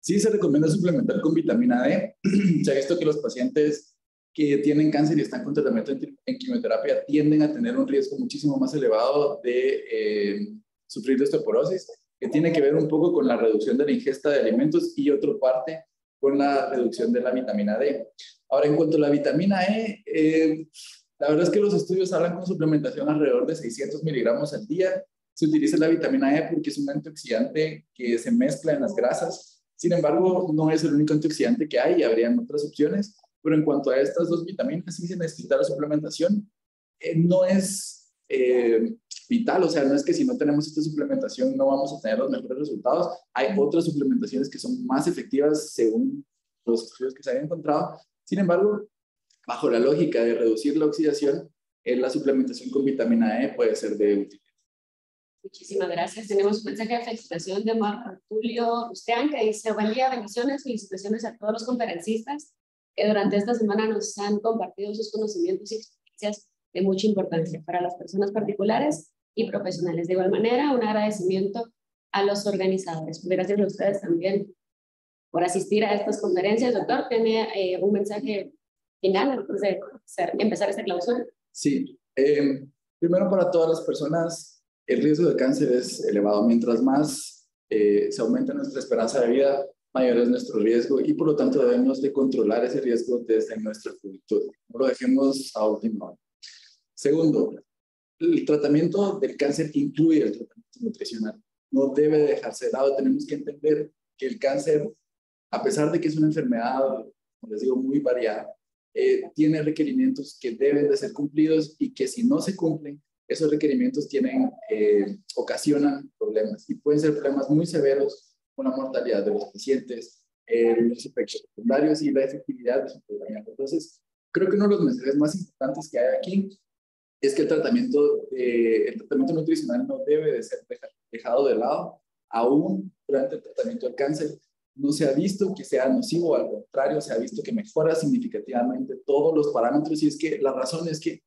Sí, se recomienda suplementar con vitamina D. Se ha visto que los pacientes que tienen cáncer y están con tratamiento en quimioterapia tienden a tener un riesgo muchísimo más elevado de sufrir de osteoporosis, que tiene que ver un poco con la reducción de la ingesta de alimentos y otra parte con la reducción de la vitamina D. Ahora, en cuanto a la vitamina E, la verdad es que los estudios hablan con suplementación alrededor de 600 miligramos al día. Se utiliza la vitamina E porque es un antioxidante que se mezcla en las grasas. Sin embargo, no es el único antioxidante que hay, habrían otras opciones. Pero en cuanto a estas dos vitaminas, sí se necesita la suplementación. No es vital, o sea, no es que si no tenemos esta suplementación no vamos a tener los mejores resultados. Hay otras suplementaciones que son más efectivas según los estudios que se han encontrado. Sin embargo, bajo la lógica de reducir la oxidación, la suplementación con vitamina E puede ser de utilidad. Muchísimas gracias. Tenemos un mensaje de felicitación de Marco Tulio Rustean que dice, buen día, bendiciones, felicitaciones a todos los conferencistas que durante esta semana nos han compartido sus conocimientos y experiencias de mucha importancia para las personas particulares y profesionales. De igual manera, un agradecimiento a los organizadores. Gracias a ustedes también por asistir a estas conferencias. Doctor, ¿tiene un mensaje final antes de empezar esta clausura? Sí. Primero, para todas las personas, el riesgo de cáncer es elevado. Mientras más se aumenta nuestra esperanza de vida, mayor es nuestro riesgo y por lo tanto debemos de controlar ese riesgo desde nuestra juventud. No lo dejemos a última hora. Segundo, el tratamiento del cáncer incluye el tratamiento nutricional. No debe dejarse de lado. Tenemos que entender que el cáncer, a pesar de que es una enfermedad, como les digo, muy variada, tiene requerimientos que deben de ser cumplidos y que si no se cumplen, esos requerimientos ocasionan problemas y pueden ser problemas muy severos con la mortalidad de los pacientes, los efectos secundarios y la efectividad de su tratamiento. Entonces, Creo que uno de los mensajes más importantes que hay aquí es que el tratamiento nutricional no debe de ser dejado de lado, aún durante el tratamiento del cáncer. No se ha visto que sea nocivo, al contrario, se ha visto que mejora significativamente todos los parámetros, y es que la razón es que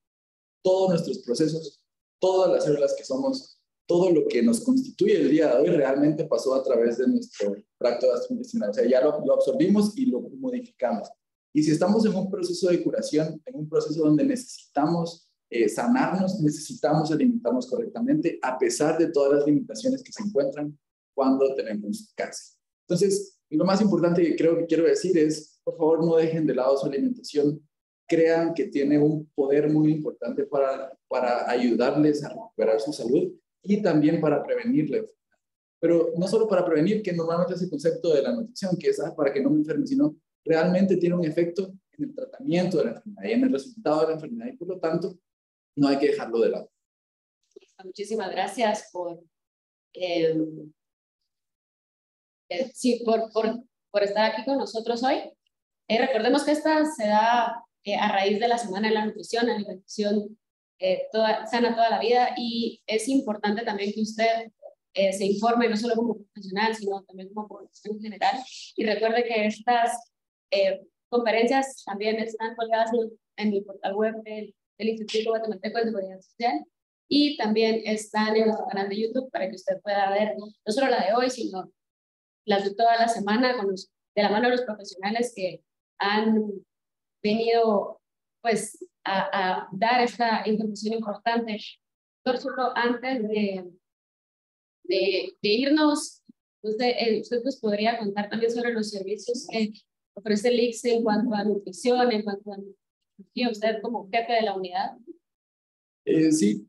todos nuestros procesos, todas las células que somos, todo lo que nos constituye el día de hoy realmente pasó a través de nuestro tracto gastrointestinal. O sea, ya lo absorbimos y lo modificamos. Y si estamos en un proceso de curación, en un proceso donde necesitamos sanarnos, necesitamos alimentarnos correctamente, a pesar de todas las limitaciones que se encuentran cuando tenemos cáncer. Entonces, lo más importante que creo que quiero decir es, por favor, no dejen de lado su alimentación. Crean que tiene un poder muy importante para ayudarles a recuperar su salud y también para prevenirle. Pero no solo para prevenir, que normalmente es el concepto de la nutrición, que es para que no me enferme, sino realmente tiene un efecto en el tratamiento de la enfermedad y en el resultado de la enfermedad, y por lo tanto no hay que dejarlo de lado. Muchísimas gracias por estar aquí con nosotros hoy. Recordemos que esta se da a raíz de la Semana de la Nutrición, alimentación sana toda la vida, y es importante también que usted se informe no solo como profesional, sino también como población en general, y recuerde que estas conferencias también están colgadas en el portal web del Instituto Guatemalteco de Seguridad Social, y también están en nuestro canal de YouTube para que usted pueda ver no solo la de hoy, sino las de toda la semana de la mano de los profesionales que han venido pues a dar esta información importante. Doctor Soto, antes de irnos, usted nos podría contar también sobre los servicios que ofrece el ICSE en cuanto a nutrición, en cuanto a nutrición, usted como jefe de la unidad. Sí,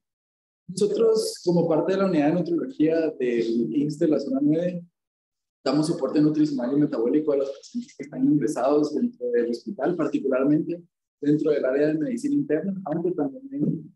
nosotros como parte de la unidad de nutriología del ICSE de la zona 9, damos soporte nutricional y metabólico a los pacientes que están ingresados dentro del hospital, particularmente dentro del área de medicina interna, aunque también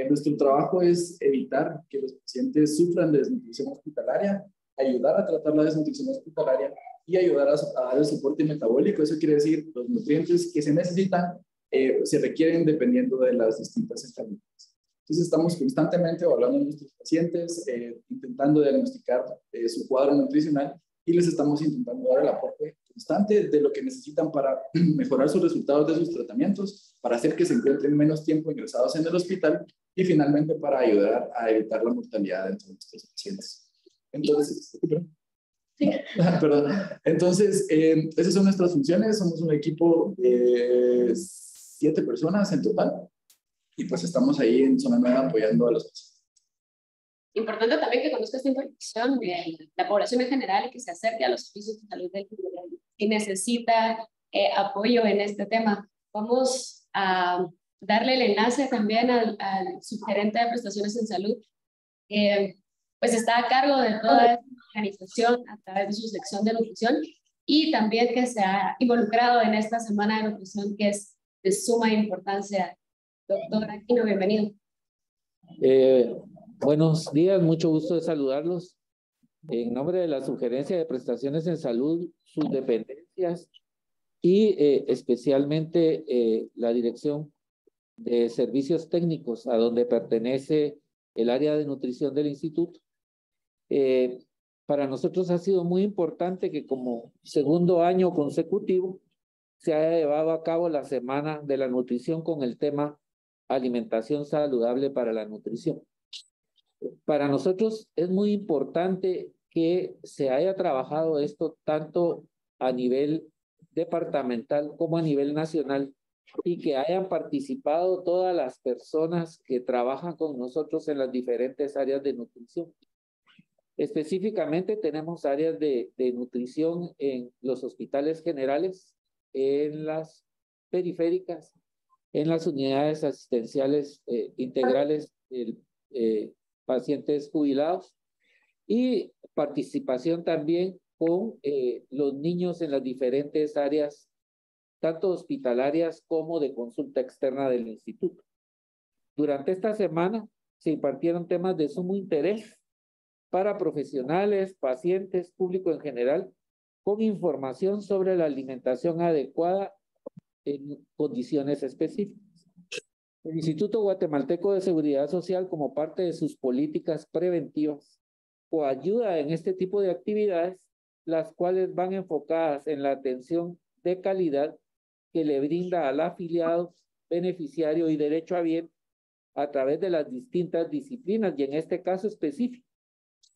nuestro trabajo es evitar que los pacientes sufran de desnutrición hospitalaria, ayudar a tratar la desnutrición hospitalaria y ayudar a dar el soporte metabólico. Eso quiere decir, los nutrientes que se necesitan se requieren dependiendo de las distintas enfermedades. Entonces estamos constantemente evaluando a nuestros pacientes, intentando diagnosticar su cuadro nutricional, y les estamos intentando dar el aporte constante de lo que necesitan para mejorar sus resultados de sus tratamientos, para hacer que se encuentren menos tiempo ingresados en el hospital y finalmente para ayudar a evitar la mortalidad entre nuestros pacientes. Entonces, sí. Perdón. Entonces, esas son nuestras funciones. Somos un equipo de 7 personas en total. Y pues estamos ahí en Zona Nueva apoyando a los pacientes. Importante también que conozca esta información de la población en general y que se acerque a los servicios de salud del que necesita apoyo en este tema. Vamos a darle el enlace también al subgerente de prestaciones en salud, pues está a cargo de toda esta organización a través de su sección de nutrición, y también que se ha involucrado en esta semana de nutrición que es de suma importancia. Doctor Aquino, bienvenido. Buenos días, mucho gusto de saludarlos. En nombre de la Subgerencia de Prestaciones en Salud, sus dependencias y especialmente la Dirección de Servicios Técnicos, a donde pertenece el área de nutrición del instituto. Para nosotros ha sido muy importante que como segundo año consecutivo se haya llevado a cabo la Semana de la Nutrición con el tema Alimentación Saludable para la Nutrición. Para nosotros es muy importante que se haya trabajado esto tanto a nivel departamental como a nivel nacional, y que hayan participado todas las personas que trabajan con nosotros en las diferentes áreas de nutrición. Específicamente tenemos áreas de nutrición en los hospitales generales, en las periféricas, en las unidades asistenciales integrales de pacientes jubilados, y participación también con los niños en las diferentes áreas, tanto hospitalarias como de consulta externa del instituto. Durante esta semana se impartieron temas de sumo interés para profesionales, pacientes, público en general, con información sobre la alimentación adecuada en condiciones específicas. El Instituto Guatemalteco de Seguridad Social, como parte de sus políticas preventivas, coayuda en este tipo de actividades, las cuales van enfocadas en la atención de calidad que le brinda al afiliado, beneficiario y derechohabiente a través de las distintas disciplinas, y en este caso específico,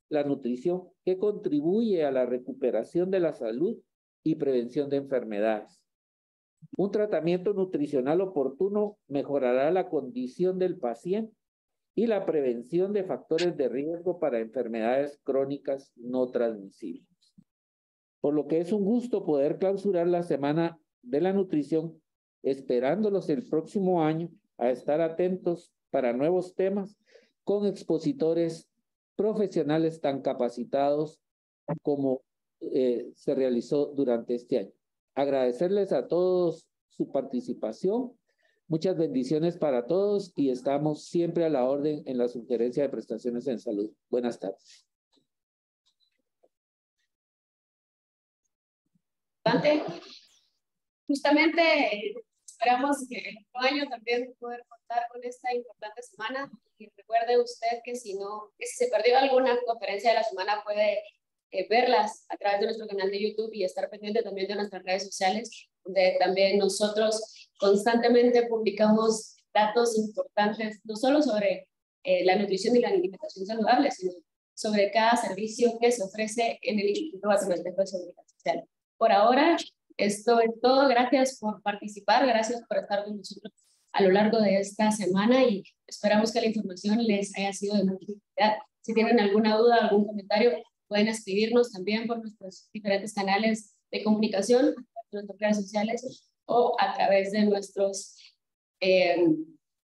la nutrición, que contribuye a la recuperación de la salud y prevención de enfermedades. Un tratamiento nutricional oportuno mejorará la condición del paciente y la prevención de factores de riesgo para enfermedades crónicas no transmisibles. Por lo que es un gusto poder clausurar la Semana de la Nutrición, esperándolos el próximo año a estar atentos para nuevos temas con expositores profesionales tan capacitados como se realizó durante este año. Agradecerles a todos su participación. Muchas bendiciones para todos y estamos siempre a la orden en la sugerencia de prestaciones en salud. Buenas tardes. Justamente esperamos que el año también poder contar con esta importante semana, y recuerde usted que si se perdió alguna conferencia de la semana puede verlas a través de nuestro canal de YouTube y estar pendiente también de nuestras redes sociales, donde también nosotros constantemente publicamos datos importantes, no solo sobre la nutrición y la alimentación saludable, sino sobre cada servicio que se ofrece en el Instituto Guatemalteco de Seguridad Social. Por ahora, esto es todo. Gracias por participar, gracias por estar con nosotros a lo largo de esta semana y esperamos que la información les haya sido de mucha utilidad. Si tienen alguna duda, algún comentario, pueden escribirnos también por nuestros diferentes canales de comunicación, nuestras redes sociales o a través de nuestros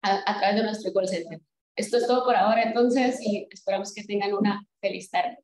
a través de nuestro call center. Esto es todo por ahora entonces y esperamos que tengan una feliz tarde.